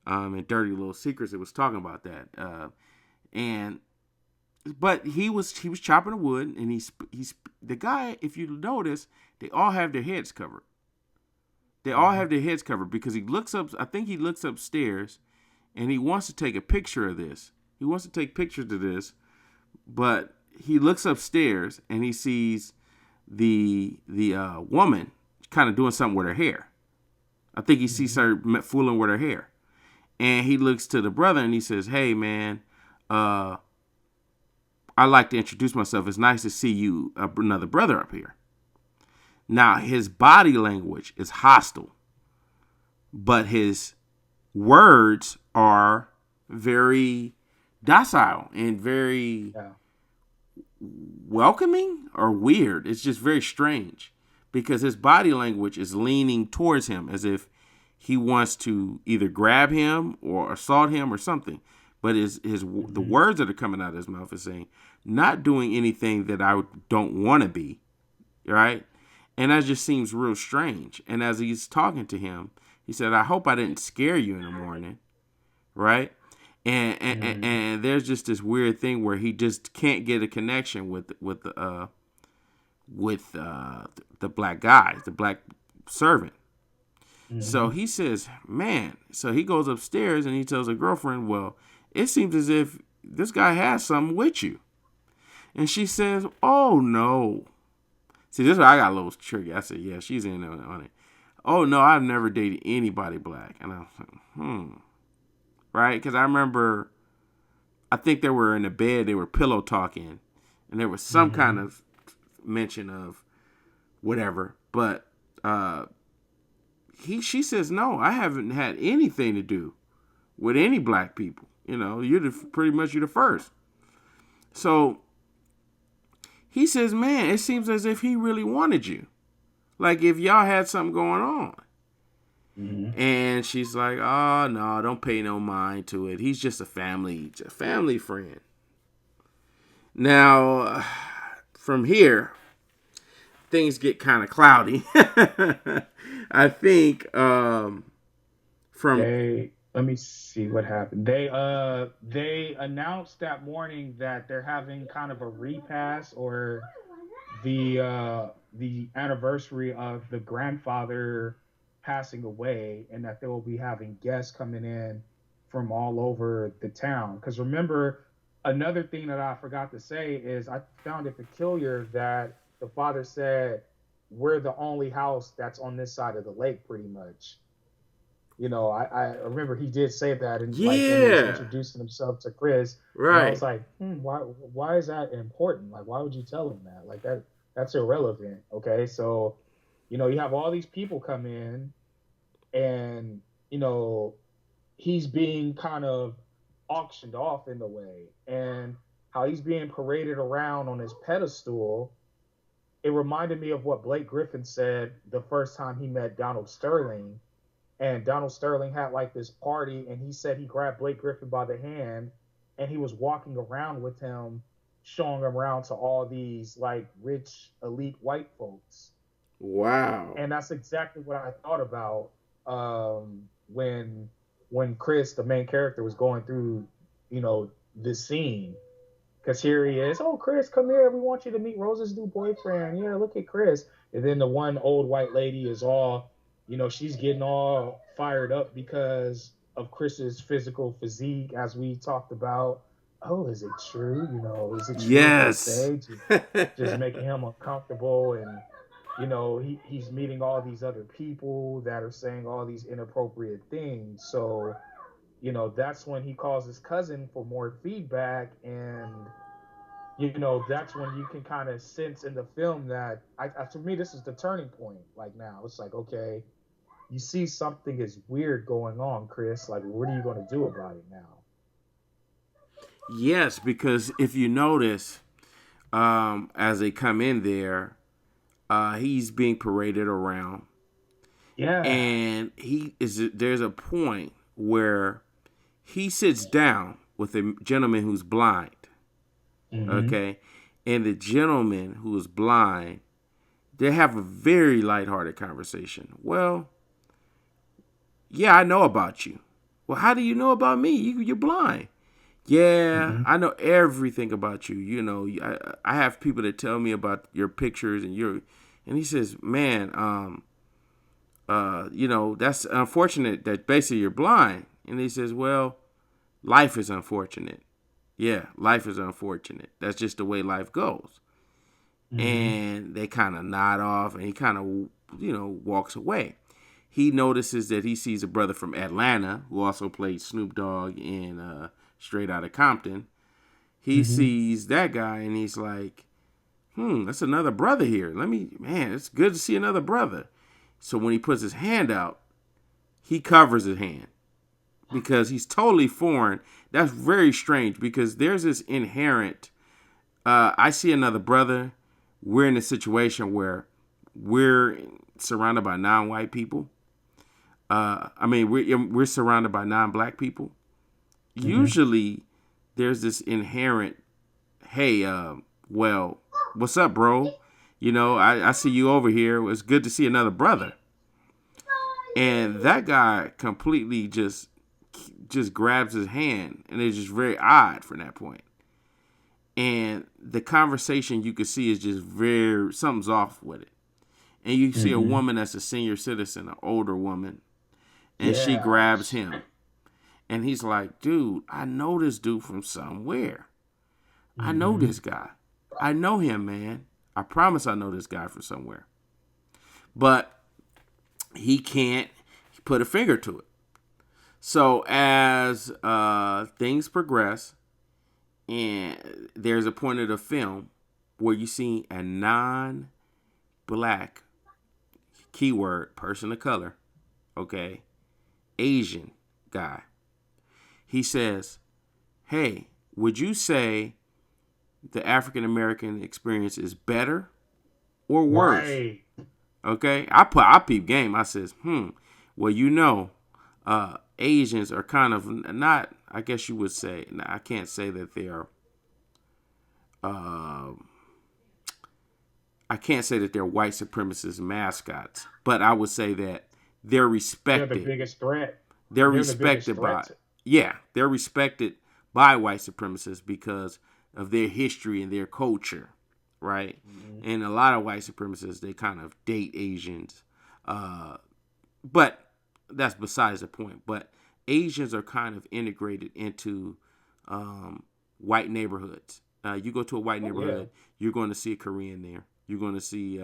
In Dirty Little Secrets, it was talking about that. And but he was chopping the wood, and he's the guy. If you notice, they all have their heads covered. They all Mm-hmm. have their heads covered because he looks up. I think he looks upstairs, and he wants to take a picture of this. He wants to take pictures of this, but he looks upstairs and he sees the woman kind of doing something with her hair. I think he sees Mm-hmm. her fooling with her hair, and he looks to the brother and he says, "Hey, man, uh, I'd like to introduce myself. It's nice to see you, another brother up here." Now, his body language is hostile, but his words are very docile and very Yeah. welcoming or weird. It's just very strange because his body language is leaning towards him as if he wants to either grab him or assault him or something. But the Mm-hmm. words that are coming out of his mouth is saying, "Not doing anything that I don't want to be," right? And that just seems real strange. And as he's talking to him, he said, "I hope I didn't scare you in the morning," right? Mm-hmm. And there's just this weird thing where he just can't get a connection with the black guy, the black servant. So Mm-hmm. he says, "Man," so he goes upstairs and he tells a girlfriend, "Well, it seems as if this guy has something with you." And she says, "Oh no." See, this is where I got a little tricky. I said, "Yeah, she's in on it." "Oh no, I've never dated anybody black." And I was like, right? Because I remember, I think they were in the bed, they were pillow talking, and there was some kind Mm-hmm. of mention of whatever. But she says, "No, I haven't had anything to do with any black people. Pretty much you're the first." So he says, "Man, it seems as if he really wanted you. Like if y'all had something going on." Mm-hmm. And she's like, "Oh no, don't pay no mind to it. He's just a family friend." Now, from here, things get kind of cloudy. I think from Let me see what happened. They announced that morning that they're having kind of a repass, or the anniversary of the grandfather passing away, and that they will be having guests coming in from all over the town. Because remember, another thing that I forgot to say is I found it peculiar that the father said we're the only house that's on this side of the lake, pretty much. I remember he did say that, and like when he was Yeah. introducing himself to Chris, I was Right. like, why is that important? Like, why would you tell him that? Like that's irrelevant. Okay, so you have all these people come in, and you know he's being kind of auctioned off in a way, and how he's being paraded around on his pedestal. It reminded me of what Blake Griffin said the first time he met Donald Sterling, and Donald Sterling had like this party, and he said he grabbed Blake Griffin by the hand, and he was walking around with him, showing him around to all these like rich elite white folks. Wow. And that's exactly what I thought about when Chris, the main character, was going through, this scene. Because here he is. Oh, Chris, come here. We want you to meet Rose's new boyfriend. Yeah, look at Chris. And then the one old white lady is all, she's getting all fired up because of Chris's physical physique, as we talked about. Oh, is it true? Is it true what they Yes. say? Just making him uncomfortable. And, he's meeting all these other people that are saying all these inappropriate things. So, that's when he calls his cousin for more feedback. And that's when you can kind of sense in the film that for me, this is the turning point. Like now, it's like, okay, you see something is weird going on, Chris. Like, what are you going to do about it now? Yes, because if you notice, as they come in there, he's being paraded around, Yeah. and he is. There's a point where he sits down with a gentleman who's blind. Mm-hmm. Okay, and the gentleman who is blind, they have a very lighthearted conversation. Well, yeah, I know about you. Well, how do you know about me? You're blind. Yeah, Mm-hmm. I know everything about you. I have people that tell me about your pictures and your. And he says, man, that's unfortunate that basically you're blind. And he says, well, life is unfortunate. Yeah, life is unfortunate. That's just the way life goes. Mm-hmm. And they kind of nod off, and he kind of, walks away. He notices that he sees a brother from Atlanta who also played Snoop Dogg in Straight Outta Compton. He Mm-hmm. sees that guy, and he's like, that's another brother here. Man, it's good to see another brother. So when he puts his hand out, he covers his hand because he's totally foreign. That's very strange because there's this inherent. I see another brother. We're in a situation where we're surrounded by non-white people. We're surrounded by non-black people. Mm-hmm. Usually, there's this inherent, hey, well, what's up, bro? I see you over here. It's good to see another brother. And that guy completely just grabs his hand, and it's just very odd from that point. And the conversation you can see is just very something's off with it. And you see a Mm-hmm. woman that's a senior citizen, an older woman, and she Yeah. grabs him. And he's like, dude, I know this dude from somewhere. I know Mm-hmm. this guy. I know him, man. I promise I know this guy from somewhere. But he can't put a finger to it. So as things progress, and there's a point of the film where you see a non-black keyword person of color, okay, Asian guy. He says, "Hey, would you say the African American experience is better or worse?" Right. Okay, I peep game. I says, well, Asians are kind of not. I guess you would say. I can't say that they are. Uh, I can't say that they're white supremacist mascots, but I would say that they're They're the respected. biggest threat. They're They're the biggest respected threat by, to. yeah, they're respected by white supremacists because of their history and their culture, right? Mm-hmm. And a lot of white supremacists, they kind of date Asians, uh, but that's besides the point. But Asians are kind of integrated into white neighborhoods. You go to a white Oh yeah. neighborhood, you're going to see a Korean there. You're going to see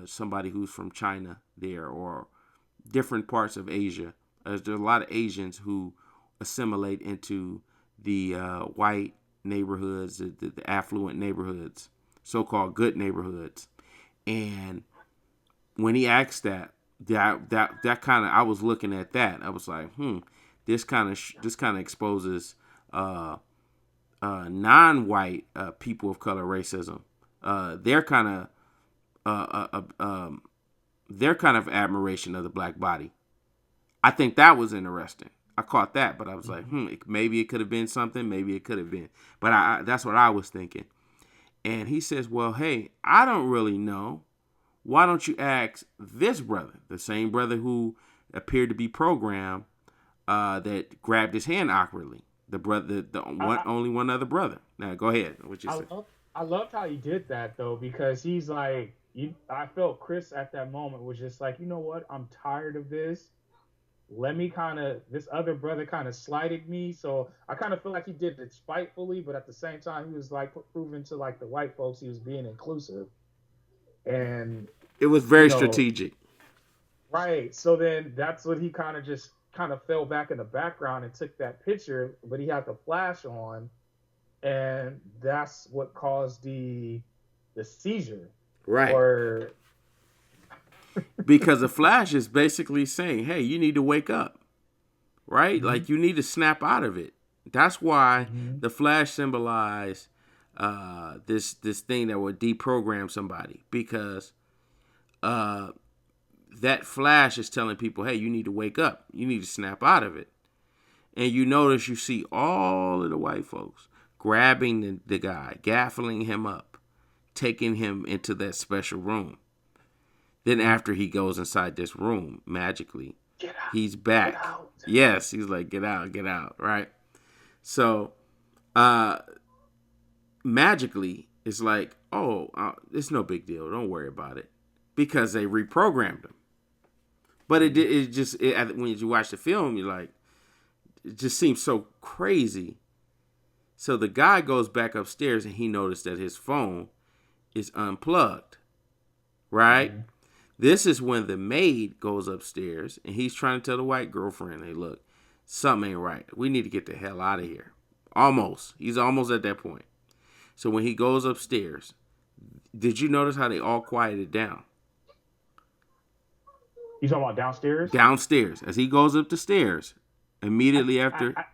somebody who's from China there or different parts of Asia. There's a lot of Asians who assimilate into the white neighborhoods, the affluent neighborhoods, so-called good neighborhoods. And when he asked that kind of, I was looking at that. I was like, this kind of exposes non-white people of color racism. Their kind of their kind of admiration of the black body. I think that was interesting. I caught that, but I was like, maybe it could have been something. Maybe it could have been. But that's what I was thinking. And he says, well, hey, I don't really know. Why don't you ask this brother, the same brother who appeared to be programmed, that grabbed his hand awkwardly? The brother, only one other brother. Now, go ahead. What you say? I loved how he did that though, because he's like, I felt Chris at that moment was just like, you know what, I'm tired of this. Let me kind of, this other brother kind of slighted me, so I kind of feel like he did it spitefully, but at the same time, he was like proving to like the white folks he was being inclusive, and It was you very know, strategic. right. So then that's what he kind of just kind of fell back in the background and took that picture, but he had the flash on, and that's what caused the seizure. Right. Or Because the Flash is basically saying, hey, you need to wake up. Right? mm-hmm, Like, you need to snap out of it. That's why mm-hmm, the Flash symbolized this thing that would deprogram somebody. Because uh, that Flash is telling people, hey, you need to wake up. You need to snap out of it. And you notice you see all of the white folks grabbing the guy, gaffling him up, taking him into that special room. Then after he goes inside this room, magically, get out, he's get back. out. Yes, he's like, get out, right? So, magically, it's like, oh, it's no big deal. Don't worry about it. Because they reprogrammed him. But when you watch the film, you're like, it just seems so crazy. So the guy goes back upstairs and he noticed that his phone is unplugged, right? Mm-hmm. This is when the maid goes upstairs and he's trying to tell the white girlfriend, hey, look, something ain't right. We need to get the hell out of here. Almost. He's almost at that point. So when he goes upstairs, did you notice how they all quieted down? You talking about downstairs? Downstairs. As he goes up the stairs, immediately after. I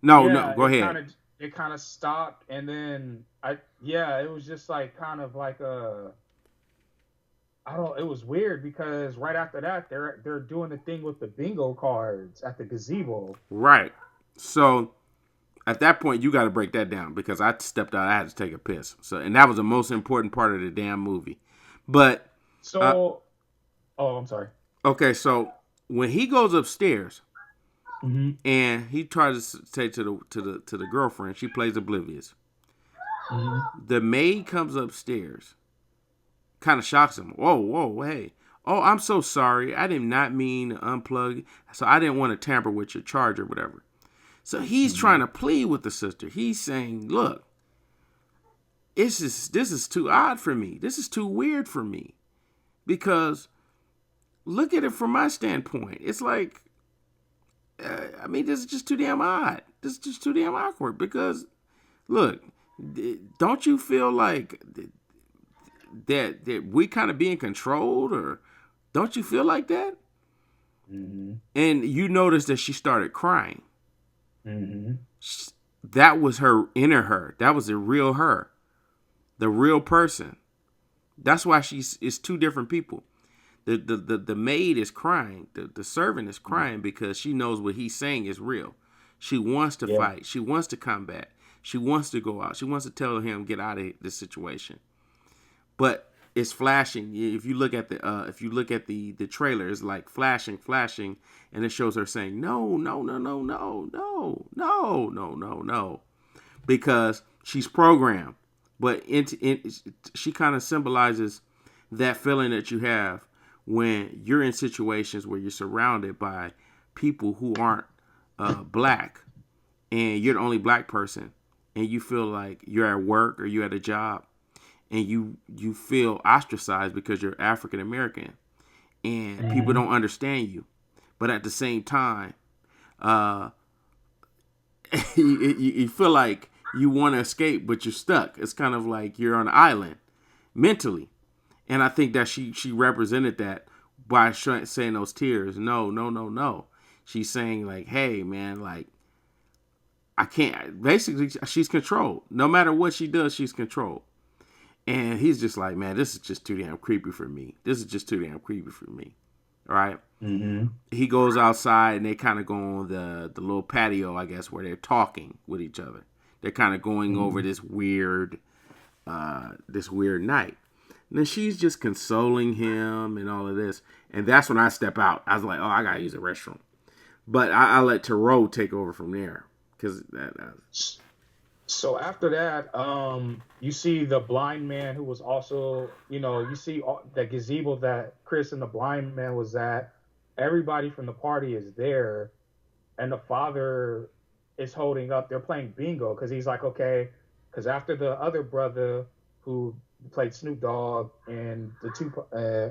No, yeah, go ahead. it kind of stopped, and then yeah, it was just like kind of like I don't. It was weird because right after that, they're doing the thing with the bingo cards at the gazebo. Right. So at that point, you got to break that down because I stepped out. I had to take a piss. So, and that was the most important part of the damn movie. But So, oh, I'm sorry. okay, so when he goes upstairs Mm-hmm. and he tries to say to the girlfriend, she plays oblivious. Mm-hmm. The maid comes upstairs, kind of shocks him. Whoa, hey. Oh, I'm so sorry. I did not mean to unplug. So I didn't want to tamper with your charger, whatever. So he's Mm-hmm. trying to plead with the sister. He's saying, look, this is too odd for me. This is too weird for me. Because look at it from my standpoint. It's like, this is just too damn odd. This is just too damn awkward. Because, look, don't you feel like that we kind of being controlled? Or don't you feel like that? Mm-hmm. And you notice that she started crying. Mm-hmm. That was her inner her. That was the real her. The real person. That's why it's two different people. The maid is crying. The servant is crying because she knows what he's saying is real. She wants to Yeah. fight. She wants to combat. She wants to go out. She wants to tell him get out of this situation. But it's flashing. If you look at the trailer, it's like flashing, and it shows her saying no, no, no, no, no, no, no, no, no, no, because she's programmed. But she kind of symbolizes that feeling that you have when you're in situations where you're surrounded by people who aren't black, and you're the only black person, and you feel like you're at work or you're at a job, and you feel ostracized because you're African American and people Mm-hmm. don't understand you. But at the same time, uh, you feel like you want to escape, but you're stuck. It's kind of like you're on an island mentally. And I think that she represented that by saying those tears. No, no, no, no. She's saying like, hey, man, like I can't. Basically, she's controlled. No matter what she does, she's controlled. And he's just like, man, this is just too damn creepy for me. This is just too damn creepy for me. All right. Mm-hmm. He goes outside and they kind of go on the little patio, I guess, where they're talking with each other. They're kind of going over Mm-hmm. this weird night. And then she's just consoling him and all of this. And that's when I step out. I was like, oh, I gotta use the restroom. But I let Tarot take over from there because So after that, you see the blind man who was also, you see the gazebo that Chris and the blind man was at. Everybody from the party is there, and the father is holding up. They're playing bingo because he's like, okay, because after the other brother who played Snoop Dogg and the two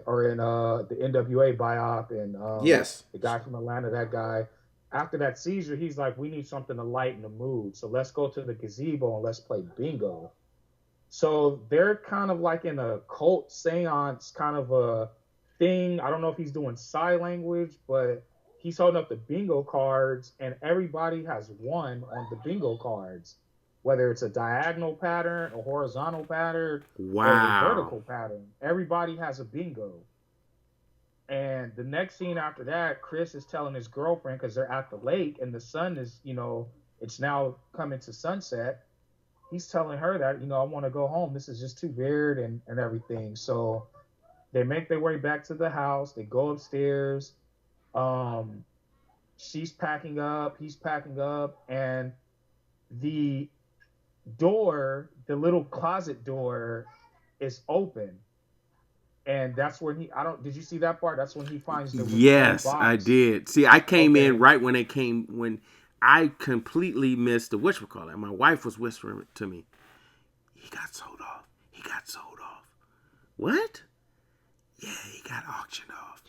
or in the NWA biop and yes, the guy from Atlanta, that guy. After that seizure, he's like, we need something to lighten the mood. So let's go to the gazebo and let's play bingo. So they're kind of like in a cult seance kind of a thing. I don't know if he's doing sign language, but he's holding up the bingo cards and everybody has one on the bingo cards, whether it's a diagonal pattern, a horizontal pattern, or a wow, vertical pattern. Everybody has a bingo. And the next scene after that, Chris is telling his girlfriend because they're at the lake and the sun is, it's now coming to sunset. He's telling her that, I want to go home. This is just too weird and everything. So they make their way back to the house. They go upstairs. Um, she's packing up. He's packing up. And the door, the little closet door, is open. And that's when he, I don't, did you see that part? That's when he finds the red yes, I box. did. See, I came in Okay. right when I completely missed the whatchamacallit. My wife was whispering to me, he got sold off. He got sold off. What? Yeah, he got auctioned off.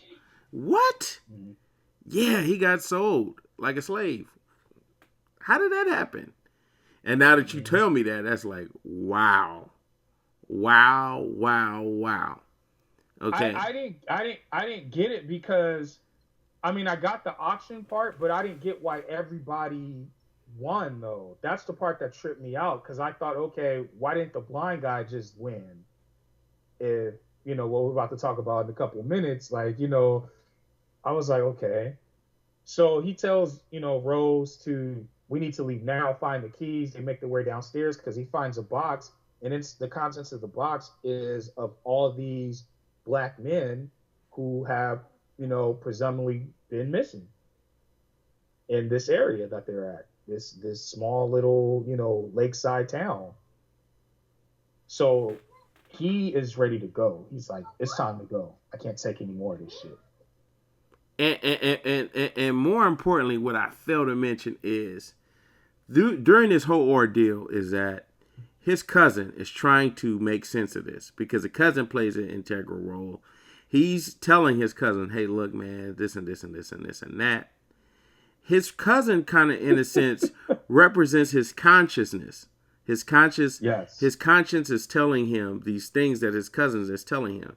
What? Mm-hmm. Yeah, he got sold like a slave. How did that happen? And now that you Mm-hmm. tell me that, that's like, wow. Wow, wow, wow. I, Okay. I didn't I didn't I didn't get it because I mean I got the auction part, but I didn't get why everybody won though. That's the part that tripped me out because I thought, okay, why didn't the blind guy just win? If what we're about to talk about in a couple of minutes, like I was like, okay. So he tells Rose to we need to leave now, find the keys. They make their way downstairs because he finds a box, and it's the contents of the box is of all these black men who have presumably been missing in this area that they're at. This small little lakeside town. So he is ready to go. He's like, it's time to go. I can't take any more of this shit. And more importantly, what I failed to mention is during this whole ordeal is that his cousin is trying to make sense of this because the cousin plays an integral role. He's telling his cousin, hey, look, man, this and this and this and this and that. His cousin kind of, in a sense, represents his consciousness. Yes. His conscience is telling him these things that his cousins is telling him.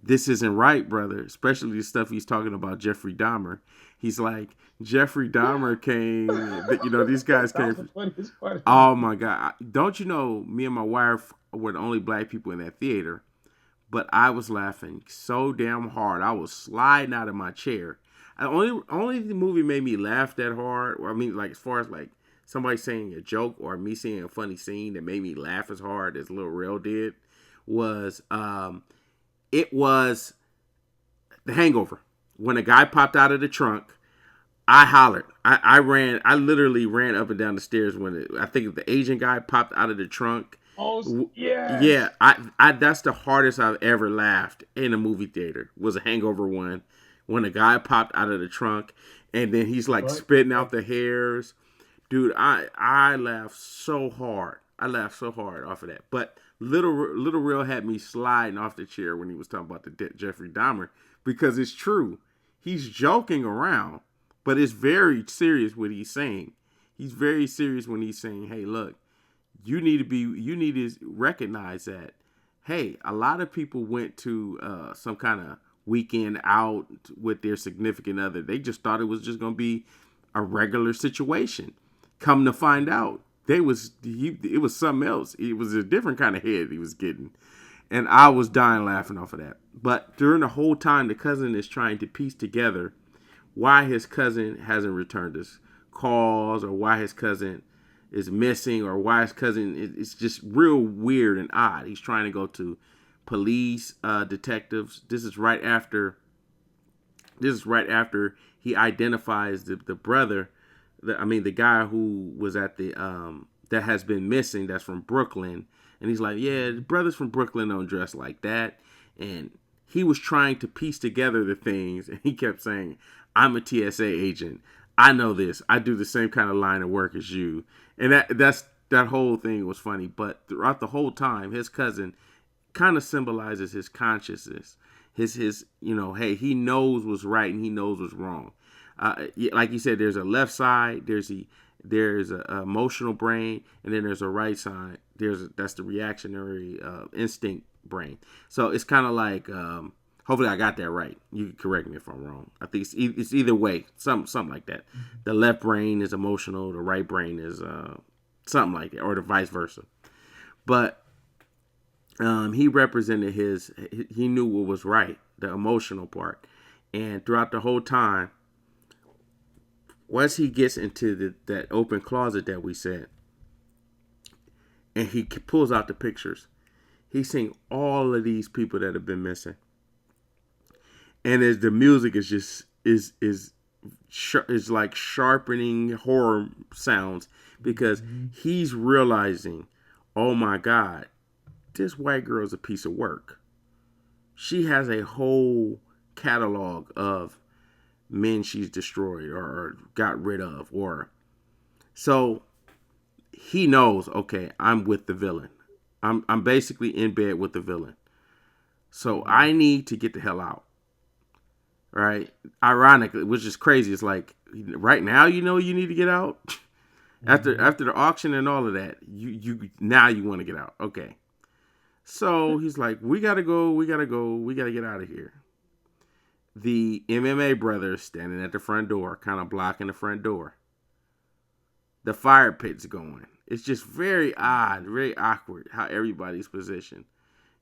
This isn't right, brother. Especially the stuff he's talking about Jeffrey Dahmer. He's like, Jeffrey Dahmer came, these guys That was came. the funniest part. Oh my God. Don't you know, me and my wife were the only black people in that theater, but I was laughing so damn hard. I was sliding out of my chair. Only the movie made me laugh that hard. Or I mean, like as far as like somebody saying a joke or me seeing a funny scene that made me laugh as hard as Lil Rel did was it was The Hangover. When a guy popped out of the trunk, I hollered. I ran. I literally ran up and down the stairs when I think the Asian guy popped out of the trunk. Oh Yeah, yes. I that's the hardest I've ever laughed in a movie theater. Was a Hangover one when a guy popped out of the trunk and then he's like But spitting out the hairs. Dude, I laughed so hard. I laughed so hard off of that. But Little Real had me sliding off the chair when he was talking about the Jeffrey Dahmer, because it's true. He's joking around, but it's very serious what he's saying. He's very serious when he's saying, "Hey, look, you need to recognize that. Hey, a lot of people went to some kind of weekend out with their significant other. They just thought it was just going to be a regular situation. Come to find out, it was something else. It was a different kind of head he was getting." And I was dying laughing off of that. But during the whole time, the cousin is trying to piece together why his cousin hasn't returned his calls, or why his cousin is missing, or why his cousin is just real weird and odd. He's trying to go to police detectives. This is right after he identifies the brother. The guy who was at the that has been missing. That's from Brooklyn, and he's like, yeah, the brothers from Brooklyn don't dress like that. And he was trying to piece together the things, and he kept saying, "I'm a TSA agent. I know this. I do the same kind of line of work as you." And that whole thing was funny. But throughout the whole time, his cousin kind of symbolizes his consciousness. His hey, he knows what's right and he knows what's wrong. Like you said, there's a left side, there's a emotional brain, and then there's a right side. That's the reactionary instinct brain. So it's kind of like, hopefully I got that right. You can correct me if I'm wrong. I think it's either way, something like that. The left brain is emotional, the right brain is something like that, or the vice versa. But he represented he knew what was right, the emotional part. And throughout the whole time, once he gets into that open closet that we said, and he pulls out the pictures, he's seeing all of these people that have been missing. And as the music is just is like sharpening horror sounds, because he's realizing, oh my God, this white girl is a piece of work. She has a whole catalog of men she's destroyed or got rid of, or so he knows, okay, I'm with the villain. I'm basically in bed with the villain. So I need to get the hell out. Right? Ironically, which is crazy. It's like, right now you need to get out. After the auction and all of that, you now you want to get out. Okay. So he's like, we gotta go, we gotta get out of here. The MMA brothers standing at the front door, kind of blocking the front door. The fire pit's going. It's just very odd, very awkward how everybody's positioned.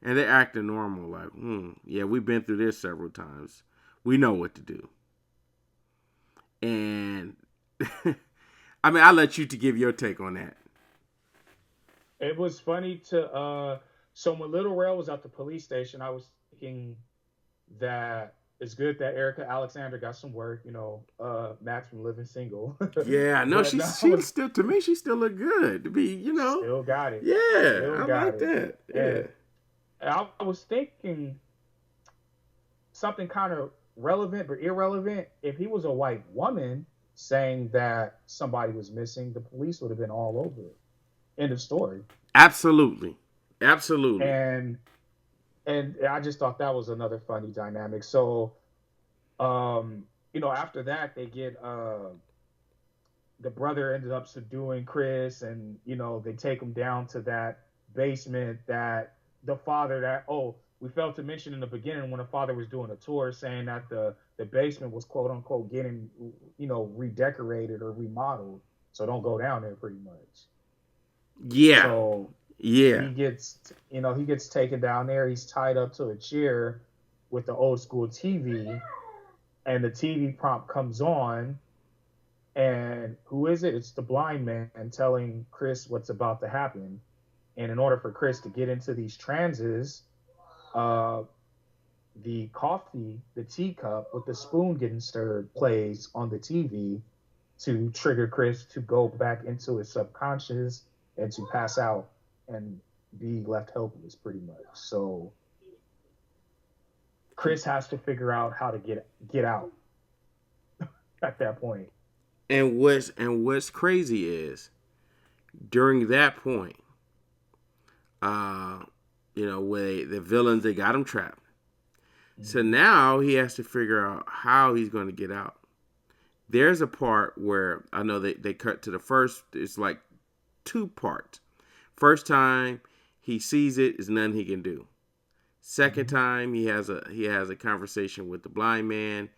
And they're acting normal, like, yeah, we've been through this several times. We know what to do. And I mean, I'll let you to give your take on that. It was funny to so when Little Rail was at the police station, I was thinking that it's good that Erica Alexander got some work, Max from Living Single. Yeah, no, But no, she still, to me, she still look good to be, still got it. Yeah, Still I got like it. that. Yeah. And I was thinking something kind of relevant but irrelevant. If he was a white woman saying that somebody was missing, the police would have been all over it. End of story. Absolutely. And I just thought that was another funny dynamic. So, after that they get the brother ended up subduing Chris, and they take him down to that basement that the father that we failed to mention in the beginning when the father was doing a tour, saying that the basement was quote unquote getting redecorated or remodeled, so don't go down there pretty much. Yeah. So Yeah. he gets taken down there. He's tied up to a chair with the old school TV, and the TV prompt comes on. And who is it? It's the blind man telling Chris what's about to happen. And in order for Chris to get into these trances, the coffee, the teacup with the spoon getting stirred plays on the TV to trigger Chris to go back into his subconscious and to pass out and be left helpless, pretty much. So Chris has to figure out how to get out at that point. And what's crazy is, during that point, uh, where the villains, they got him trapped. So Mm-hmm. now he has to figure out how he's going to get out. There's a part where I know they cut to the first, it's like two parts. First time he sees it, is nothing he can do. Second Mm-hmm. time he has a conversation with the blind man,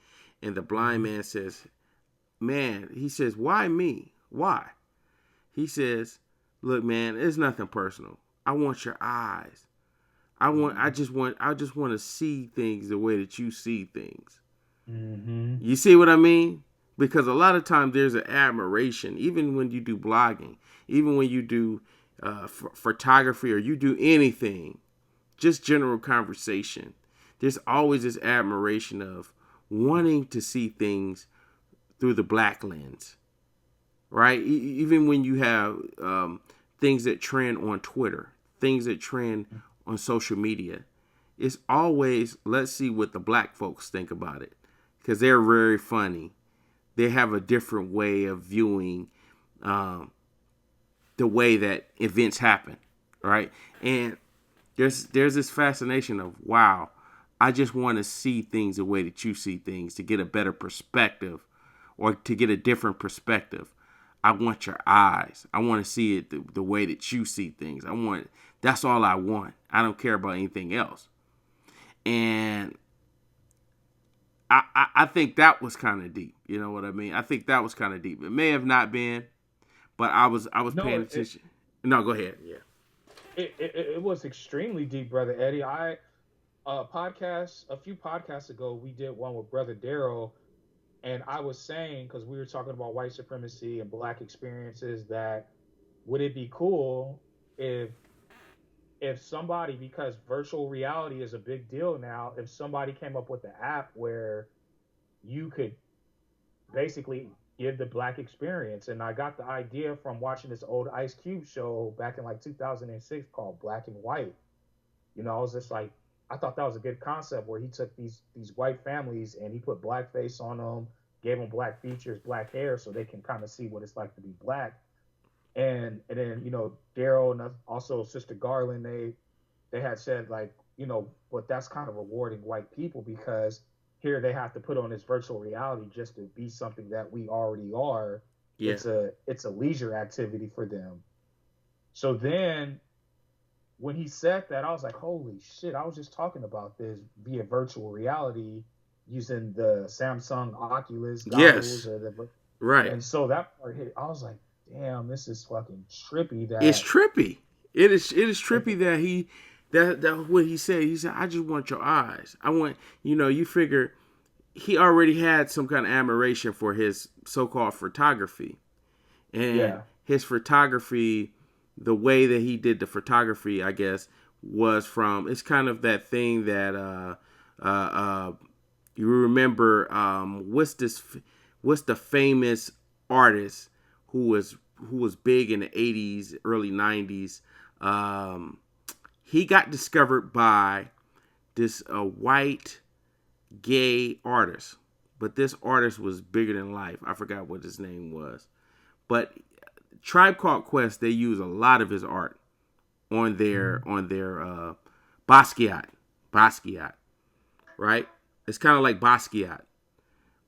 and the blind Mm-hmm. man says, "Man," he says, "Why me? Why?" He says, "Look, man, it's nothing personal. I want your eyes. I just want to see things the way that you see things." Mm-hmm. You see what I mean? Because a lot of times there's an admiration, even when you do blogging, even when you do photography, or you do anything, just general conversation. There's always this admiration of wanting to see things through the black lens, right? Even when you have things that trend on Twitter, things that trend on social media, it's always, let's see what the black folks think about it, because they're very funny. They have a different way of viewing um, the way that events happen, right? And there's this fascination of, wow, I just want to see things the way that you see things, to get a better perspective, or to get a different perspective. I want your eyes. I want to see it the way that you see things. That's all I want. I don't care about anything else. And I think that was kind of deep. You know what I mean? I think that was kind of deep. It may have not been, but I was No, paying attention. No, go ahead. Yeah. it was extremely deep, brother Eddie. A few podcasts ago, we did one with brother Daryl, and I was saying, because we were talking about white supremacy and black experiences, that would it be cool if somebody, because virtual reality is a big deal now, if somebody came up with an app where you could basically give the black experience. And I got the idea from watching this old Ice Cube show back in like 2006 called Black and White. I was just like, I thought that was a good concept where he took these white families and he put blackface on them, gave them black features, black hair, so they can kind of see what it's like to be black. And then Daryl and also Sister Garland, they had said, like, but that's kind of rewarding white people because here they have to put on this virtual reality just to be something that we already are. Yeah. It's a leisure activity for them. So then when he said that, I was like, holy shit, I was just talking about this via virtual reality using the Samsung Oculus goggles Yes. or the Right. and so that part hit. I was like, damn, this is fucking trippy It's that trippy. It is trippy that that what he said. He said, "I just want your eyes. I want you figure he already had some kind of admiration for his so-called photography, and yeah. his photography, the way that he did the photography, I guess, was from, it's kind of that thing that uh, uh, you remember, what's the famous artist who was big in the 80s, early 90s. um, he got discovered by this white gay artist, but this artist was bigger than life. I forgot what his name was, but Tribe Called Quest, they use a lot of his art on their Mhm. Basquiat. Basquiat, right? It's kind of like Basquiat.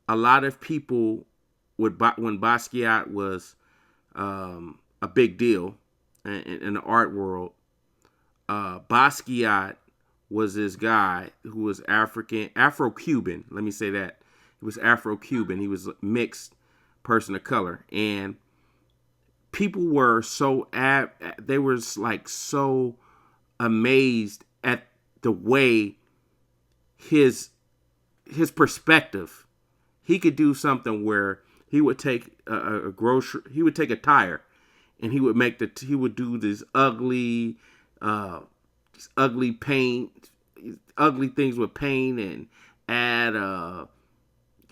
A lot of people would, when Basquiat was a big deal in the art world. Basquiat was this guy who was Afro-Cuban. Let me say that. He was Afro-Cuban. He was a mixed person of color, and people were they were like so amazed at the way his his perspective. He could do something where he would take a grocery, he would take a tire, and he would do uh, this ugly paint, ugly things with paint, and add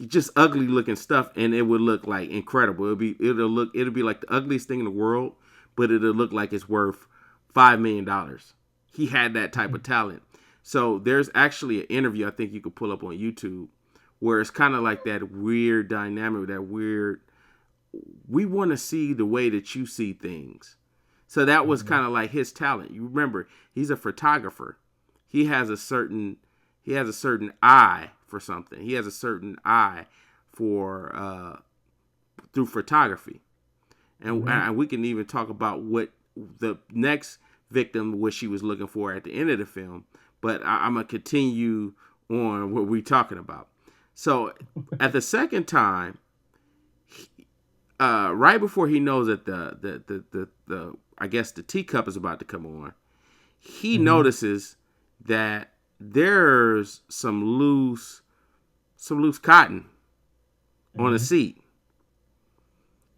just ugly looking stuff, and it would look like incredible. It'll be like the ugliest thing in the world, but it'll look like it's worth $5 million. He had that type of talent. So there's actually an interview I think you could pull up on YouTube where it's kind of like that weird dynamic, that weird. We want to see the way that you see things. So that was Mm-hmm. kind of like his talent. You remember, he's a photographer. He has a certain eye for something. He has a certain eye for through photography. Mm-hmm. And we can even talk about what the next victim, what she was looking for at the end of the film. But I'm gonna continue on what we're talking about. So at the second time, right before he knows that the I guess the teacup is about to come on, he Mm-hmm. notices that there's some loose cotton on the Mm-hmm. seat,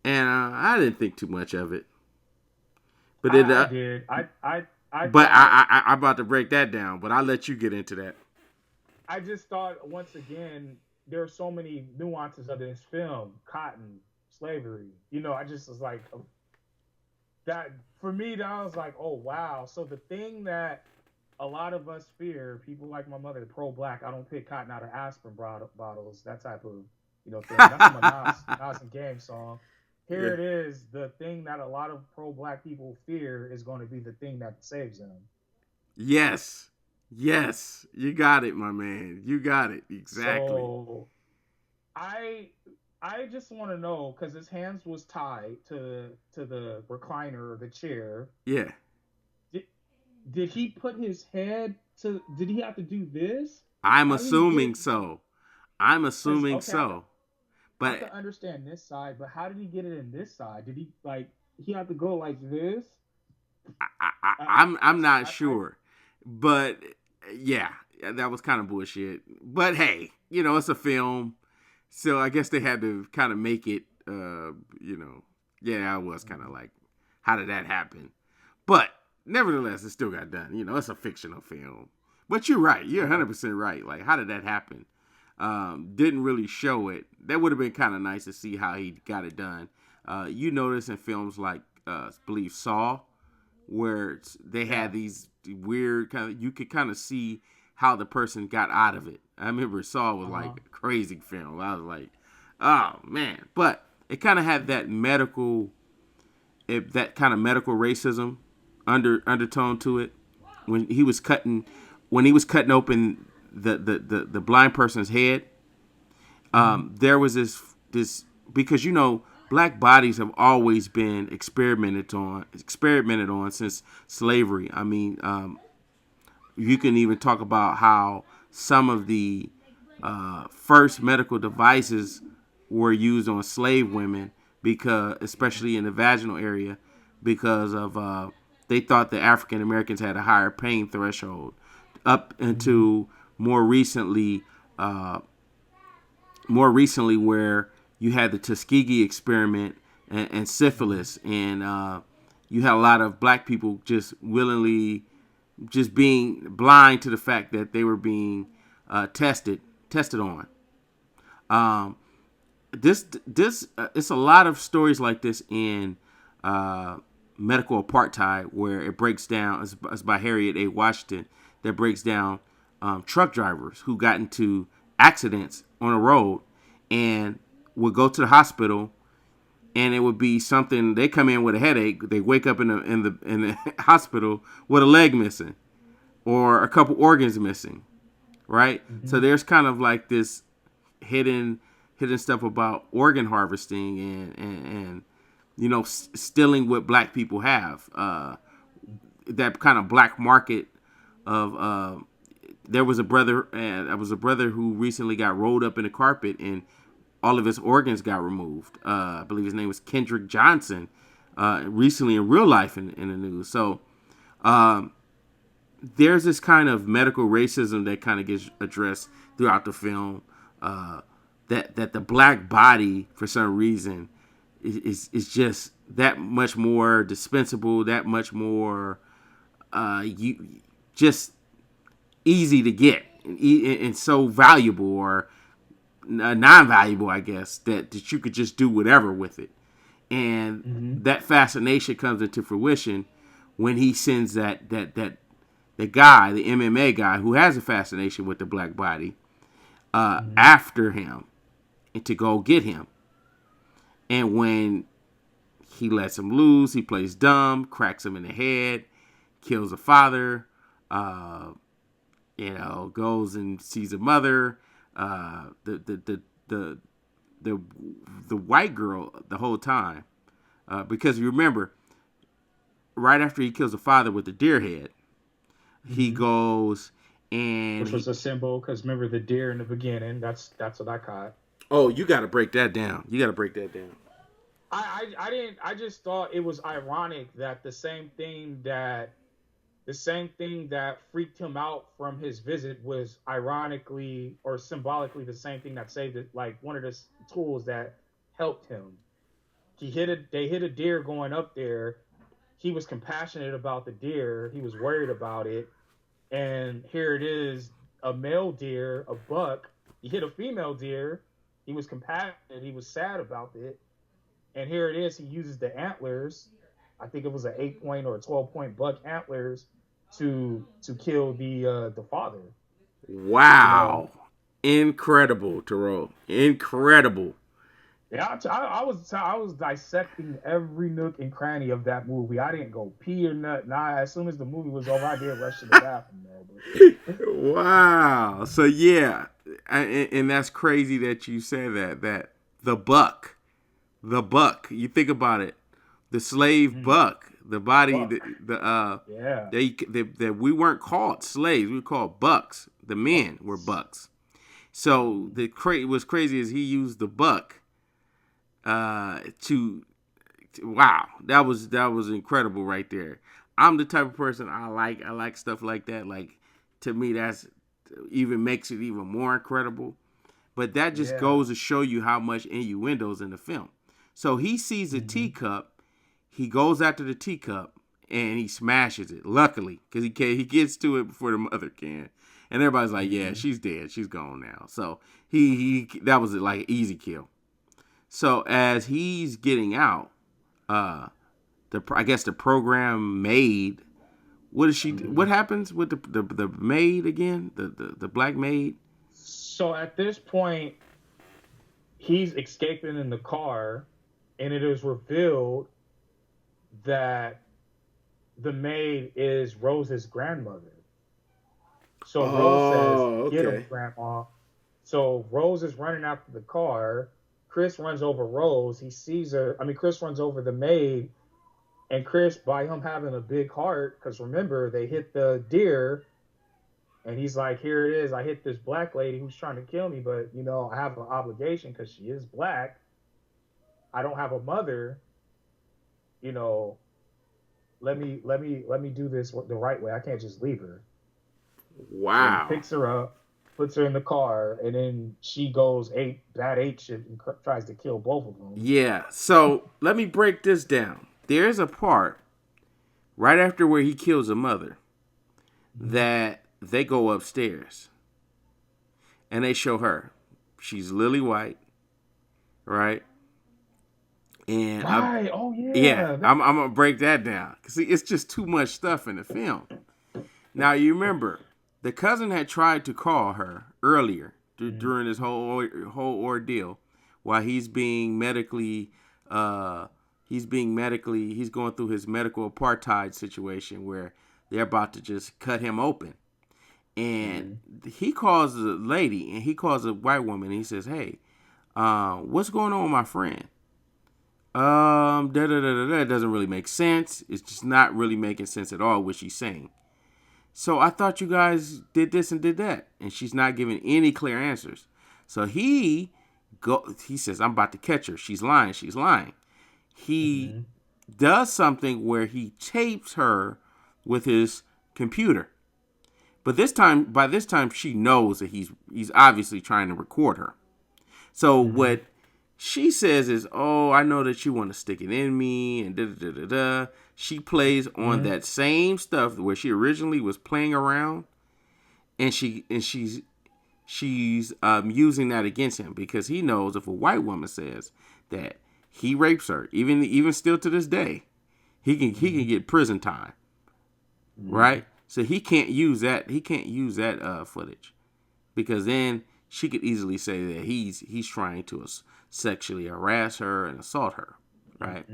and I didn't think too much of it. But it I did. I but thought I'm about to break that down. But I'll let you get into that. I just thought once again there are so many nuances of this film, cotton, slavery. I just was like that for me. That was like, oh wow. So the thing that a lot of us fear, people like my mother, pro-black. I don't pick cotton out of aspirin bottles. That type of thing. That's from a Nas and Game song. Here Yeah. it is. The thing that a lot of pro-black people fear is going to be the thing that saves them. Yes. Yes. You got it, my man. You got it exactly. So I I just want to know because his hands was tied to the recliner or the chair. Yeah. Did, did he put his head to? Did he have to do this? I'm How did he assuming get? so. I'm Because assuming okay, so. I can But understand this side, but how did he get it in this side? Did he like he had to go like this? I'm not I sure. But yeah, that was kind of bullshit. But hey, it's a film, so I guess they had to kind of make it. Yeah, I was kind of like, how did that happen? But nevertheless, it still got done. It's a fictional film. But you're right. You're okay. 100% right. Like, how did that happen? Didn't really show it. That would have been kind of nice to see how he got it done. You notice in films like, I believe, Saw, where they Yeah. had these weird kind of, you could kind of see how the person got out of it. I remember Saw was Uh like huh. a crazy film. I was like, oh man. But it kind of had that that kind of medical racism undertone to it. When he was cutting, when he was cutting open the blind person's head, Mm-hmm. there was this because black bodies have always been experimented on since slavery. I mean, you can even talk about how some of the first medical devices were used on slave women because, especially in the vaginal area, because of they thought the African Americans had a higher pain threshold. Up Mm-hmm. into more recently, uh, where you had the Tuskegee experiment and Mm-hmm. syphilis, and you had a lot of black people just willingly just being blind to the fact that they were being tested on. Um, this it's a lot of stories like this in uh, medical apartheid where it breaks down. It's by Harriet A. Washington that breaks down truck drivers who got into accidents on a road and would go to the hospital, and it would be something. They come in with a headache. They wake up in the hospital with a leg missing or a couple organs missing, right? So Mm-hmm. there's kind of like this hidden stuff about organ harvesting and stealing what black people have. That kind of black market of there was a brother, and there was a brother who recently got rolled up in a carpet and all of his organs got removed. I believe his name was Kendrick Johnson. Recently in real life in the news. So there's this kind of medical racism that kind of gets addressed throughout the film. That the black body, for some reason, is just that much more dispensable, that much more you just easy to get and so valuable or non-valuable, I guess, that you could just do whatever with it. And Mm-hmm. that fascination comes into fruition when he sends the guy, the MMA guy who has a fascination with the black body, Mm-hmm. after him and to go get him. And when he lets him loose. He plays dumb, cracks him in the head, kills a father. Uh, goes and sees a mother. The the white girl the whole time, because you remember, right after he kills the father with the deer head, he goes and which was a symbol because remember the deer in the beginning. That's what I caught. oh, you got to break that down. You got to break that down. I didn't. I just thought it was ironic that the same thing that freaked him out from his visit was ironically or symbolically the same thing that saved it. Like one of the tools that helped him. They hit a deer going up there. He was compassionate about the deer. He was worried about it. And here it is, a male deer, a buck. He hit a female deer. He was compassionate. He was sad about it. And here it is. He uses the antlers. I think it was an 8-point or a 12-point buck antlers to kill the father. You know. Wow, incredible, Terrell. Incredible. Yeah, I was dissecting every nook and cranny of that movie. I didn't go pee or nothing. Nah, as soon as the movie was over, I did rush to the bathroom. Wow. So yeah, and that's crazy that you say that the buck, You think about it, the slave buck, the body, Buck. Yeah. that we weren't called slaves, we were called bucks. The men were bucks. So what's crazy is he used the buck to wow, that was incredible right there. I'm the type of person I like stuff like that. Like, to me, that's even makes it even more incredible. But that just goes to show you how much innuendo's in the film. So he sees a teacup, he goes after the teacup, and he smashes it. Luckily, because he gets to it before the mother can, and everybody's like, "Yeah, she's dead, she's gone now." So he that was like an easy kill. So as he's getting out, I guess the program maid. What is she? What happens with the maid again? The black maid. So at this point, he's escaping in the car, and it is revealed that the maid is Rose's grandmother. So Rose says, "Get him, Grandma." So Rose is running after the car. Chris runs over Rose. He sees her. I mean, Chris runs over the maid, and Chris, by him having a big heart, because remember they hit the deer, and he's like, "Here it is. I hit this black lady who's trying to kill me, but I have an obligation because she is black. I don't have a mother. You know, let me do this the right way. I can't just leave her." So he Wow. picks her up, puts her in the car, and then she goes bad ape shit and tries to kill both of them. Yeah. So let me break this down. There's a part right after where he kills a mother that they go upstairs and they show her. She's lily white, right? And Right. Oh yeah. I'm gonna break that down. See, it's just too much stuff in the film. Now you remember, the cousin had tried to call her earlier during this whole ordeal, while he's going through his medical apartheid situation where they're about to just cut him open. And he calls a lady, and he calls a white woman, and he says, "Hey, what's going on with my friend?" That doesn't really make sense. It's just not really making sense at all what she's saying. So I thought you guys did this and did that, and she's not giving any clear answers. So he says, "I'm about to catch her. She's lying. She's lying." He does something where he tapes her with his computer. But by this time, she knows that he's obviously trying to record her. So what she says is, "Oh, I know that you want to stick it in me," and da da da da. She plays on that same stuff where she originally was playing around, and she's using that against him, because he knows if a white woman says that he rapes her, even still to this day, he can get prison time, right? So he can't use that. He can't use that footage, because then she could easily say that he's trying to sexually harass her and assault her, right?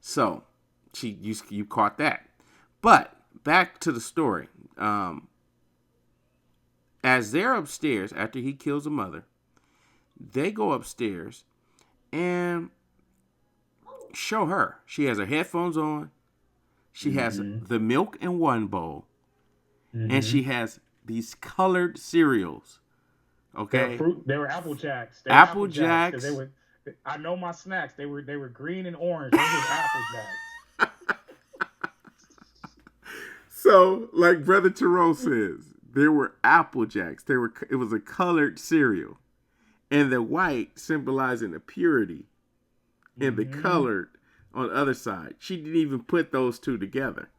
So you caught that. But back to the story. As they're upstairs after he kills a mother, they go upstairs and show her. She has her headphones on. She has Mm-hmm. the milk in one bowl, and Mm-hmm. she has these colored cereals. They were Okay, fruit. They were Apple Jacks. They were Apple Apple Jacks because they Jacks. were. I know my snacks. They were green and orange. Those was Apple Jacks. So, like Brother Terrell says, there were Apple Jacks. It was a colored cereal, and the white symbolizing the purity, and the Mm-hmm. colored on the other side. She didn't even put those two together.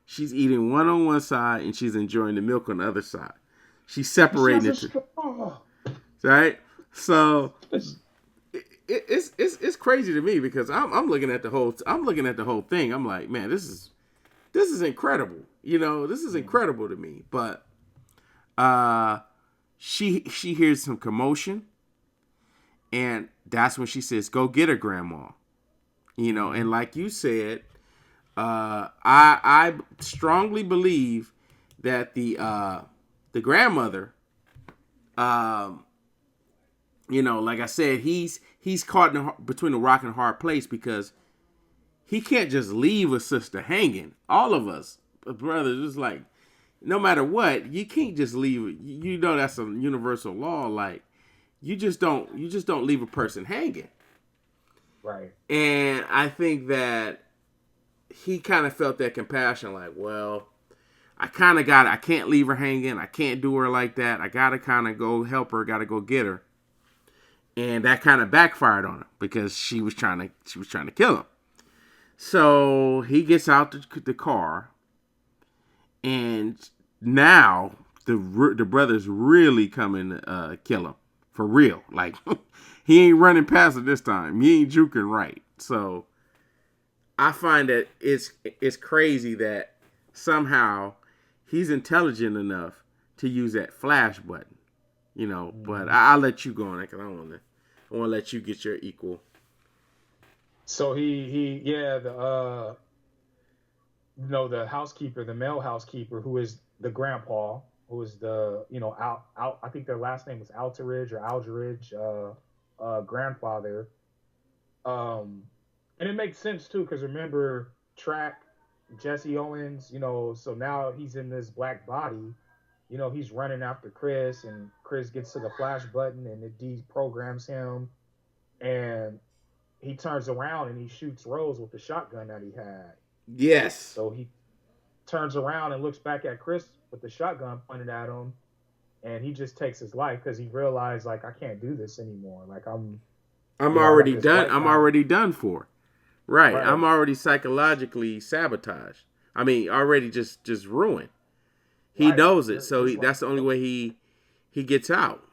She's eating one on one side, and she's enjoying the milk on the other side. She's She separating has a it, straw. right? So it's crazy to me because I'm looking at the whole thing. I'm like, man, this is incredible. This is incredible to me. But she hears some commotion, and that's when she says, "Go get her, grandma." And like you said, I strongly believe that the grandmother, um, like I said, he's caught between a rock and a hard place because he can't just leave a sister hanging. All of us, brothers, it's like no matter what, you can't just leave it. That's a universal law. Like you just don't leave a person hanging. Right. And I think that he kind of felt that compassion, like, well, I can't leave her hanging. I can't do her like that. I gotta kind of go help her. Gotta go get her. And that kind of backfired on him because she was trying to kill him. So he gets out the car, and now the brother's really coming to kill him for real. Like he ain't running past it this time. He ain't juking right. So I find that it's crazy that somehow he's intelligent enough to use that flash button. But Mm-hmm. I'll let you go on it because I want to let you get your equal. So he yeah the housekeeper, the male housekeeper, who is the grandpa, who is the out I think their last name was Alteridge or Algeridge, grandfather. Um, and it makes sense too because remember track Jesse Owens, so now he's in this black body. He's running after Chris, and Chris gets to the flash button and it deprograms him, and he turns around and he shoots Rose with the shotgun that he had. Yes. So he turns around and looks back at Chris with the shotgun pointed at him, and he just takes his life because he realized like I can't do this anymore. Like I got this white I'm guy. already done for. Right. I'm Right, already psychologically sabotaged. I mean, already just ruined. He right. knows it, so It's like that's the only way he gets out.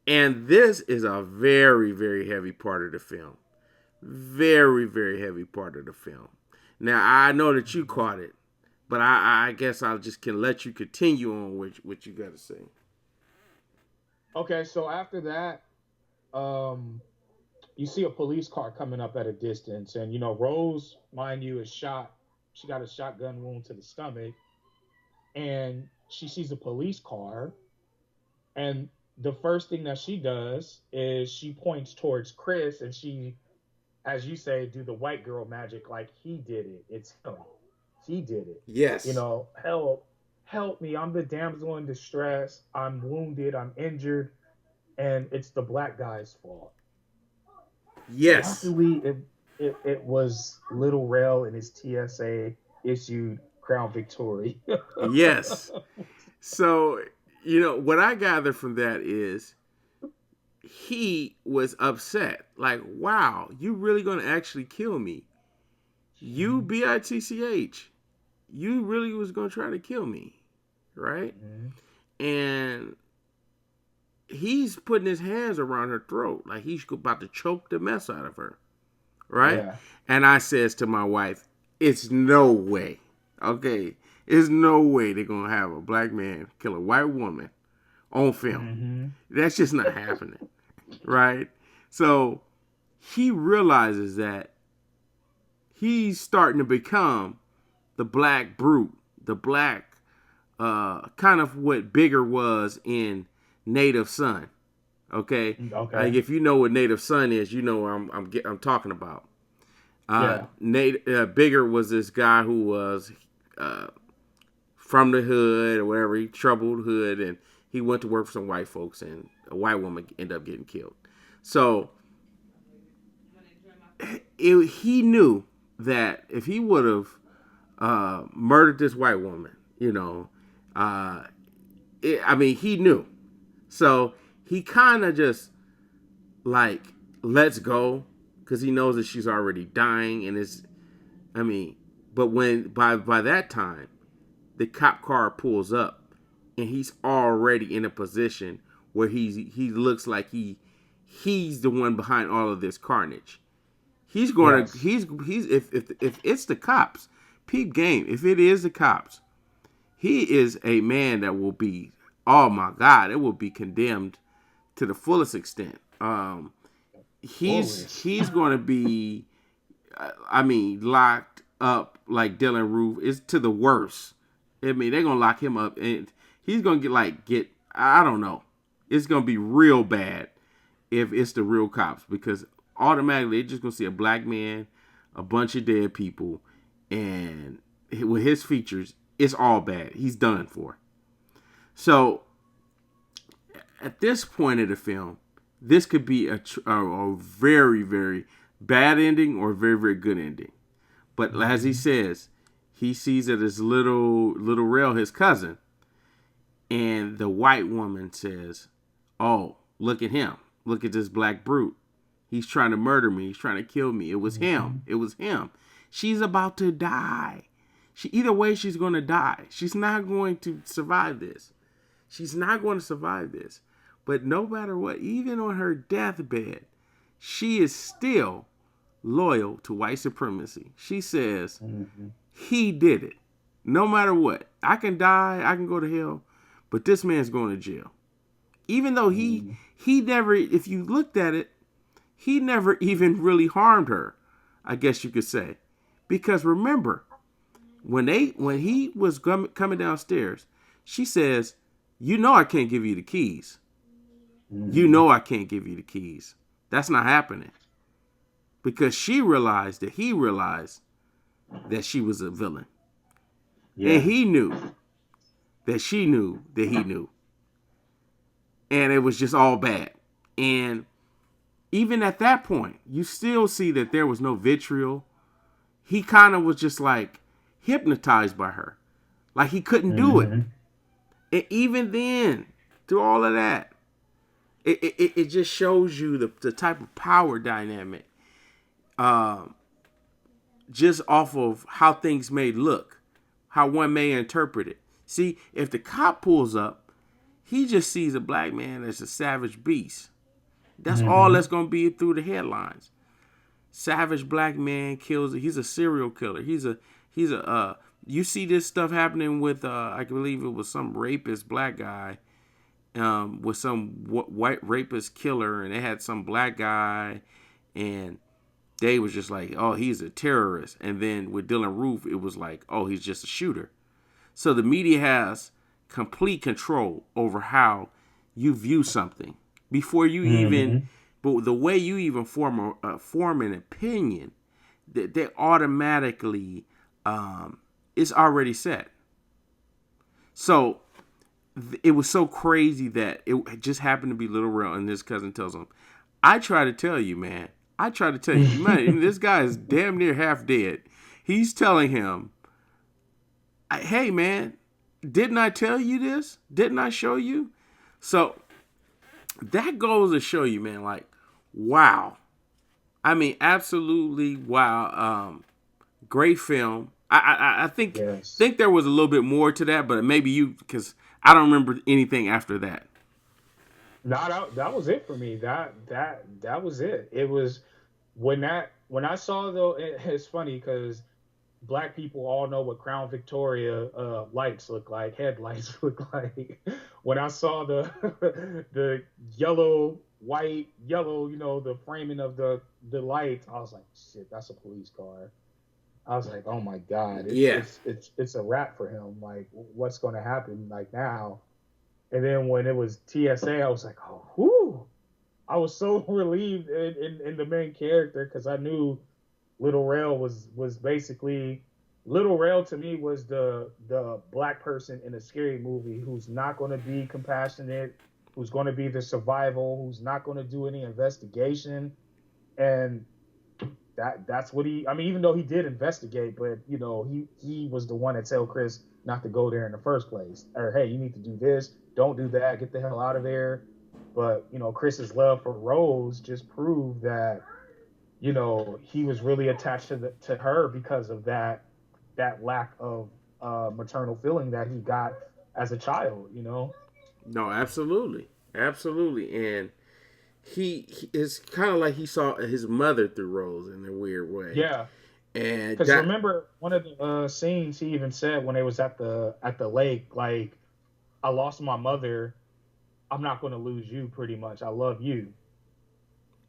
And this is a very very heavy part of the film. Very very heavy part of the film. Now I know that you caught it, but I guess I just can let you continue on with what you got to say. okay. So after that, um, you see a police car coming up at a distance, and Rose, mind you, is shot. She got a shotgun wound to the stomach, and she sees a police car, and the first thing that she does is she points towards Chris, and she, as you say, do the white girl magic like he did it. It's him. He did it. Yes. Help me. I'm the damsel in distress. I'm wounded. I'm injured. And it's the black guy's fault. Yes. Luckily, it was Little Rail and his TSA issued Crown Victoria. Yes. So, what I gather from that is he was upset. Like, wow, you really gonna actually kill me? You bitch. You really was gonna try to kill me, right? Mm-hmm. And he's putting his hands around her throat, like he's about to choke the mess out of her, right? Yeah. And I says to my wife, it's no way, okay? It's no way they're gonna have a black man kill a white woman on film. Mm-hmm. That's just not happening, right? So he realizes that he's starting to become the black brute, the black kind of what Bigger was in Native Son. Okay, Okay. if you know what Native Son is, you know what I'm talking about. Yeah. Bigger was this guy who was uh, from the hood or whatever, he troubled hood, and he went to work for some white folks, and a white woman ended up getting killed. So he knew that if he would have murdered this white woman, uh, he knew. So he kind of just like lets go because he knows that she's already dying, and I mean, but when by that time the cop car pulls up, and he's already in a position where he looks like he's the one behind all of this carnage. He's going to Yes. he's if it's the cops, peep game. If it is the cops, he is a man that will be, oh my God, it will be condemned to the fullest extent. Fullest. He's going to be, locked up like Dylan Roof is to the worst. I mean, they're gonna lock him up, and he's gonna get. I don't know. It's gonna be real bad if it's the real cops, because automatically they're just gonna see a black man, a bunch of dead people, and with his features, it's all bad. He's done for. So at this point of the film, this could be a very, very bad ending or a very, very good ending. But as he says, he sees it as little Rail, his cousin, and the white woman says, "Oh, look at him! Look at this black brute! He's trying to murder me. He's trying to kill me. It was him. It was him. She's about to die. Either way, she's going to die. She's not going to survive this. She's not going to survive this. But no matter what, even on her deathbed, she is still loyal to white supremacy. She says, he did it. No matter what. I can die, I can go to hell, but this man's going to jail. Even though he never, if you looked at it, he never even really harmed her, I guess you could say. Because remember, when he was coming downstairs, she says, "You know I can't give you the keys. You know I can't give you the keys. That's not happening." Because he realized that she was a villain. Yeah. And he knew that she knew that he knew. And it was just all bad. And even at that point, you still see that there was no vitriol. He kind of was just like hypnotized by her. Like he couldn't do it. And even then, through all of that, it just shows you the type of power dynamic just off of how things may look, how one may interpret it. See, if the cop pulls up, he just sees a black man as a savage beast. That's all that's going to be through the headlines. Savage black man kills. He's a serial killer. He's a. You see this stuff happening with I believe it was some rapist black guy, with some white rapist killer, and they had some black guy, and they was just like, oh, he's a terrorist. And then with Dylan Roof, it was like, oh, he's just a shooter. So the media has complete control over how you view something before you even, but the way you even form an opinion, that they automatically, it's already set. So it was so crazy that it just happened to be Little Rail, and his cousin tells him, "I try to tell you, man. I try to tell you, man. This guy is damn near half dead." He's telling him, "Hey, man, didn't I tell you this? Didn't I show you?" So that goes to show you, man, like, wow. I mean, absolutely wow. Great film. I Yes. think there was a little bit more to that, but maybe because I don't remember anything after that. No, that was it for me. That was it. It was when I saw though. It's funny because black people all know what Crown Victoria lights look like, headlights look like. When I saw the the yellow, white, yellow, the framing of the lights, I was like, shit, that's a police car. I was like, oh my god, Yeah. it's a wrap for him. Like, what's going to happen like now? And then when it was TSA, I was like, oh, whoo! I was so relieved in the main character because I knew Little Rail was basically Little Rail to me was the black person in a scary movie who's not going to be compassionate, who's going to be the survival, who's not going to do any investigation, and that's what he. I mean, even though he did investigate, but he was the one that tell Chris not to go there in the first place, or hey, you need to do this, don't do that, get the hell out of there. But Chris's love for Rose just proved that he was really attached to her because of that lack of maternal feeling that he got as a child. No, absolutely, absolutely, and he is kind of like he saw his mother through Rose in a weird way, Yeah, and because that remember one of the scenes he even said when they was at the lake, like, I lost my mother. I'm not going to lose you. Pretty much, I love you.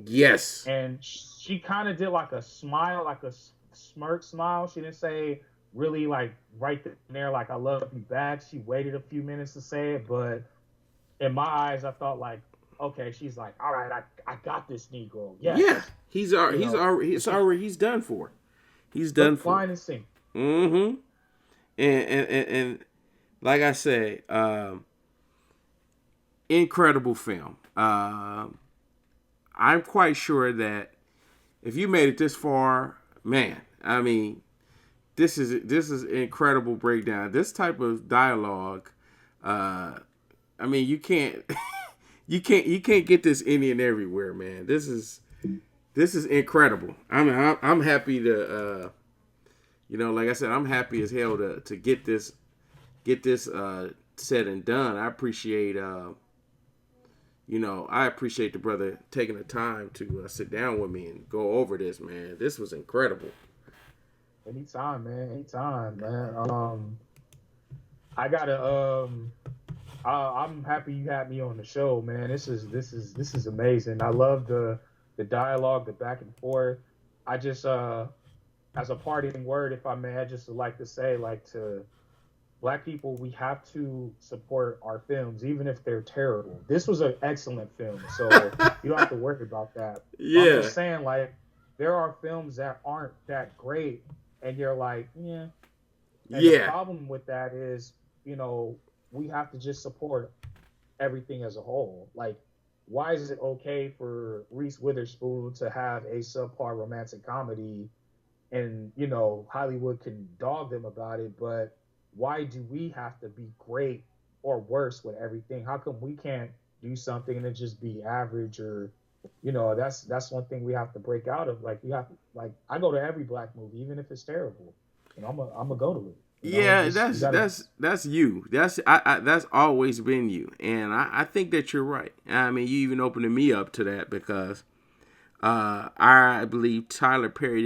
yes, And she kind of did like a smile, like a smirk smile. She didn't say really like right there, like I love you back. She waited a few minutes to say it, but in my eyes, I thought like, okay, she's like, all right, I got this Negro. yeah, Yes, he's already but she he's done for. He's done hook, for. line, and sinker. Mm-hmm. And like I say, incredible film. I'm quite sure that if you made it this far, man, I mean, this is incredible breakdown. This type of dialogue, uh, I mean, you can't you can't get this any and everywhere, man. This is incredible. I'm happy to like I said, I'm happy as hell to get this said and done. I appreciate the brother taking the time to sit down with me and go over this, man. This was incredible. Anytime, man. Anytime, man. I gotta I'm happy you had me on the show, man. This is amazing. I love the dialogue, the back and forth. I just as a parting word, if I may, I just like to say, like, to black people, we have to support our films, even if they're terrible. This was an excellent film, so you don't have to worry about that. But I'm Yeah, just saying, like, there are films that aren't that great, and you're like, yeah. And the yeah, problem with that is, you know, we have to just support everything as a whole. Like, why is it okay for Reese Witherspoon to have a subpar romantic comedy and Hollywood can dog them about it, but why do we have to be great or worse with everything? How come we can't do something and it just be average? Or that's one thing we have to break out of. Like, you have to, like, I go to every black movie even if it's terrible. I'm a go to it. yeah. Just you That's gotta. that's that's you. That's always been you, and I think that you're right. I mean, you even opening me up to that because I believe Tyler Perry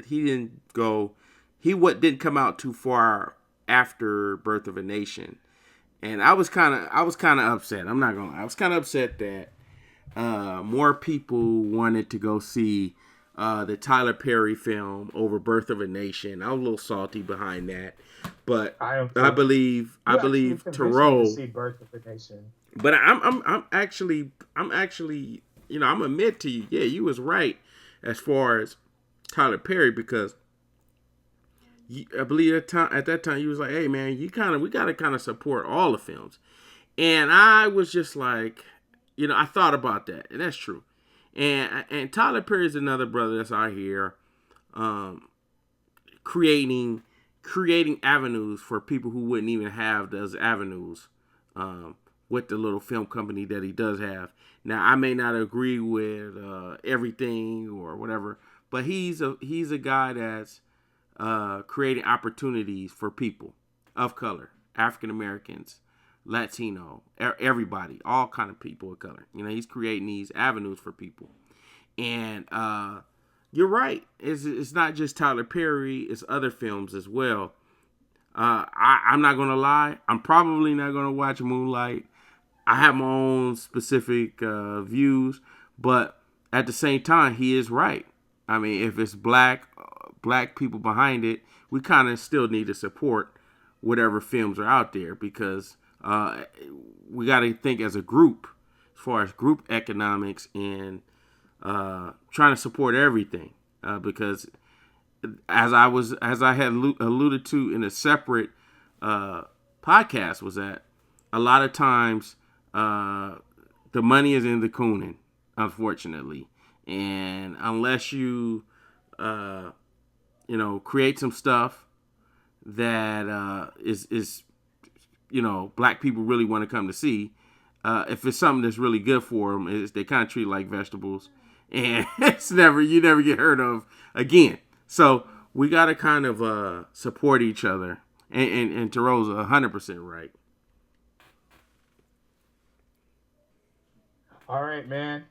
he didn't go didn't come out too far after Birth of a Nation, and I was kind of upset. I'm not gonna lie. I was kind of upset that more people wanted to go see the Tyler Perry film over Birth of a Nation. I was a little salty behind that, but I am I too. believe I You actually believe convinced me to Thoreau. see Birth of a Nation. But I'm actually I'm admit to you, yeah, you was right as far as Tyler Perry because I believe at that time you was like, hey man, we gotta kind of support all the films, and I was just like, I thought about that, and that's true, and Tyler Perry is another brother that's out here, um, creating creating avenues for people who wouldn't even have those avenues, with the little film company that he does have. Now, I may not agree with everything or whatever, but he's a guy that's creating opportunities for people of color, African Americans, Latino, everybody, all kind of people of color. He's creating these avenues for people, and you're right. It's not just Tyler Perry; it's other films as well. I'm not gonna lie. I'm probably not gonna watch Moonlight. I have my own specific views, but at the same time, he is right. I mean, if it's black black people behind it, we kind of still need to support whatever films are out there because we got to think as a group, as far as group economics and trying to support everything. Because as I had alluded to in a separate podcast, was that a lot of times the money is in the cooning, unfortunately, and unless you create some stuff that is black people really want to come to see. If it's something that's really good for them, they kind of treat it like vegetables, and you never get heard of again. So we got to kind of support each other, and Terrell's 100% right. All right, man.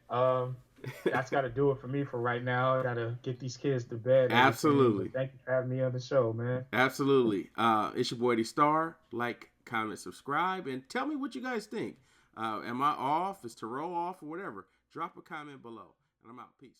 That's got to do it for me for right now. I got to get these kids to bed and everything. But Absolutely, thank you for having me on the show, man. absolutely. It's your boy D Star. Like, comment, subscribe, and tell me what you guys think. Am I off? Is Terrell off or whatever? Drop a comment below, and I'm out. Peace.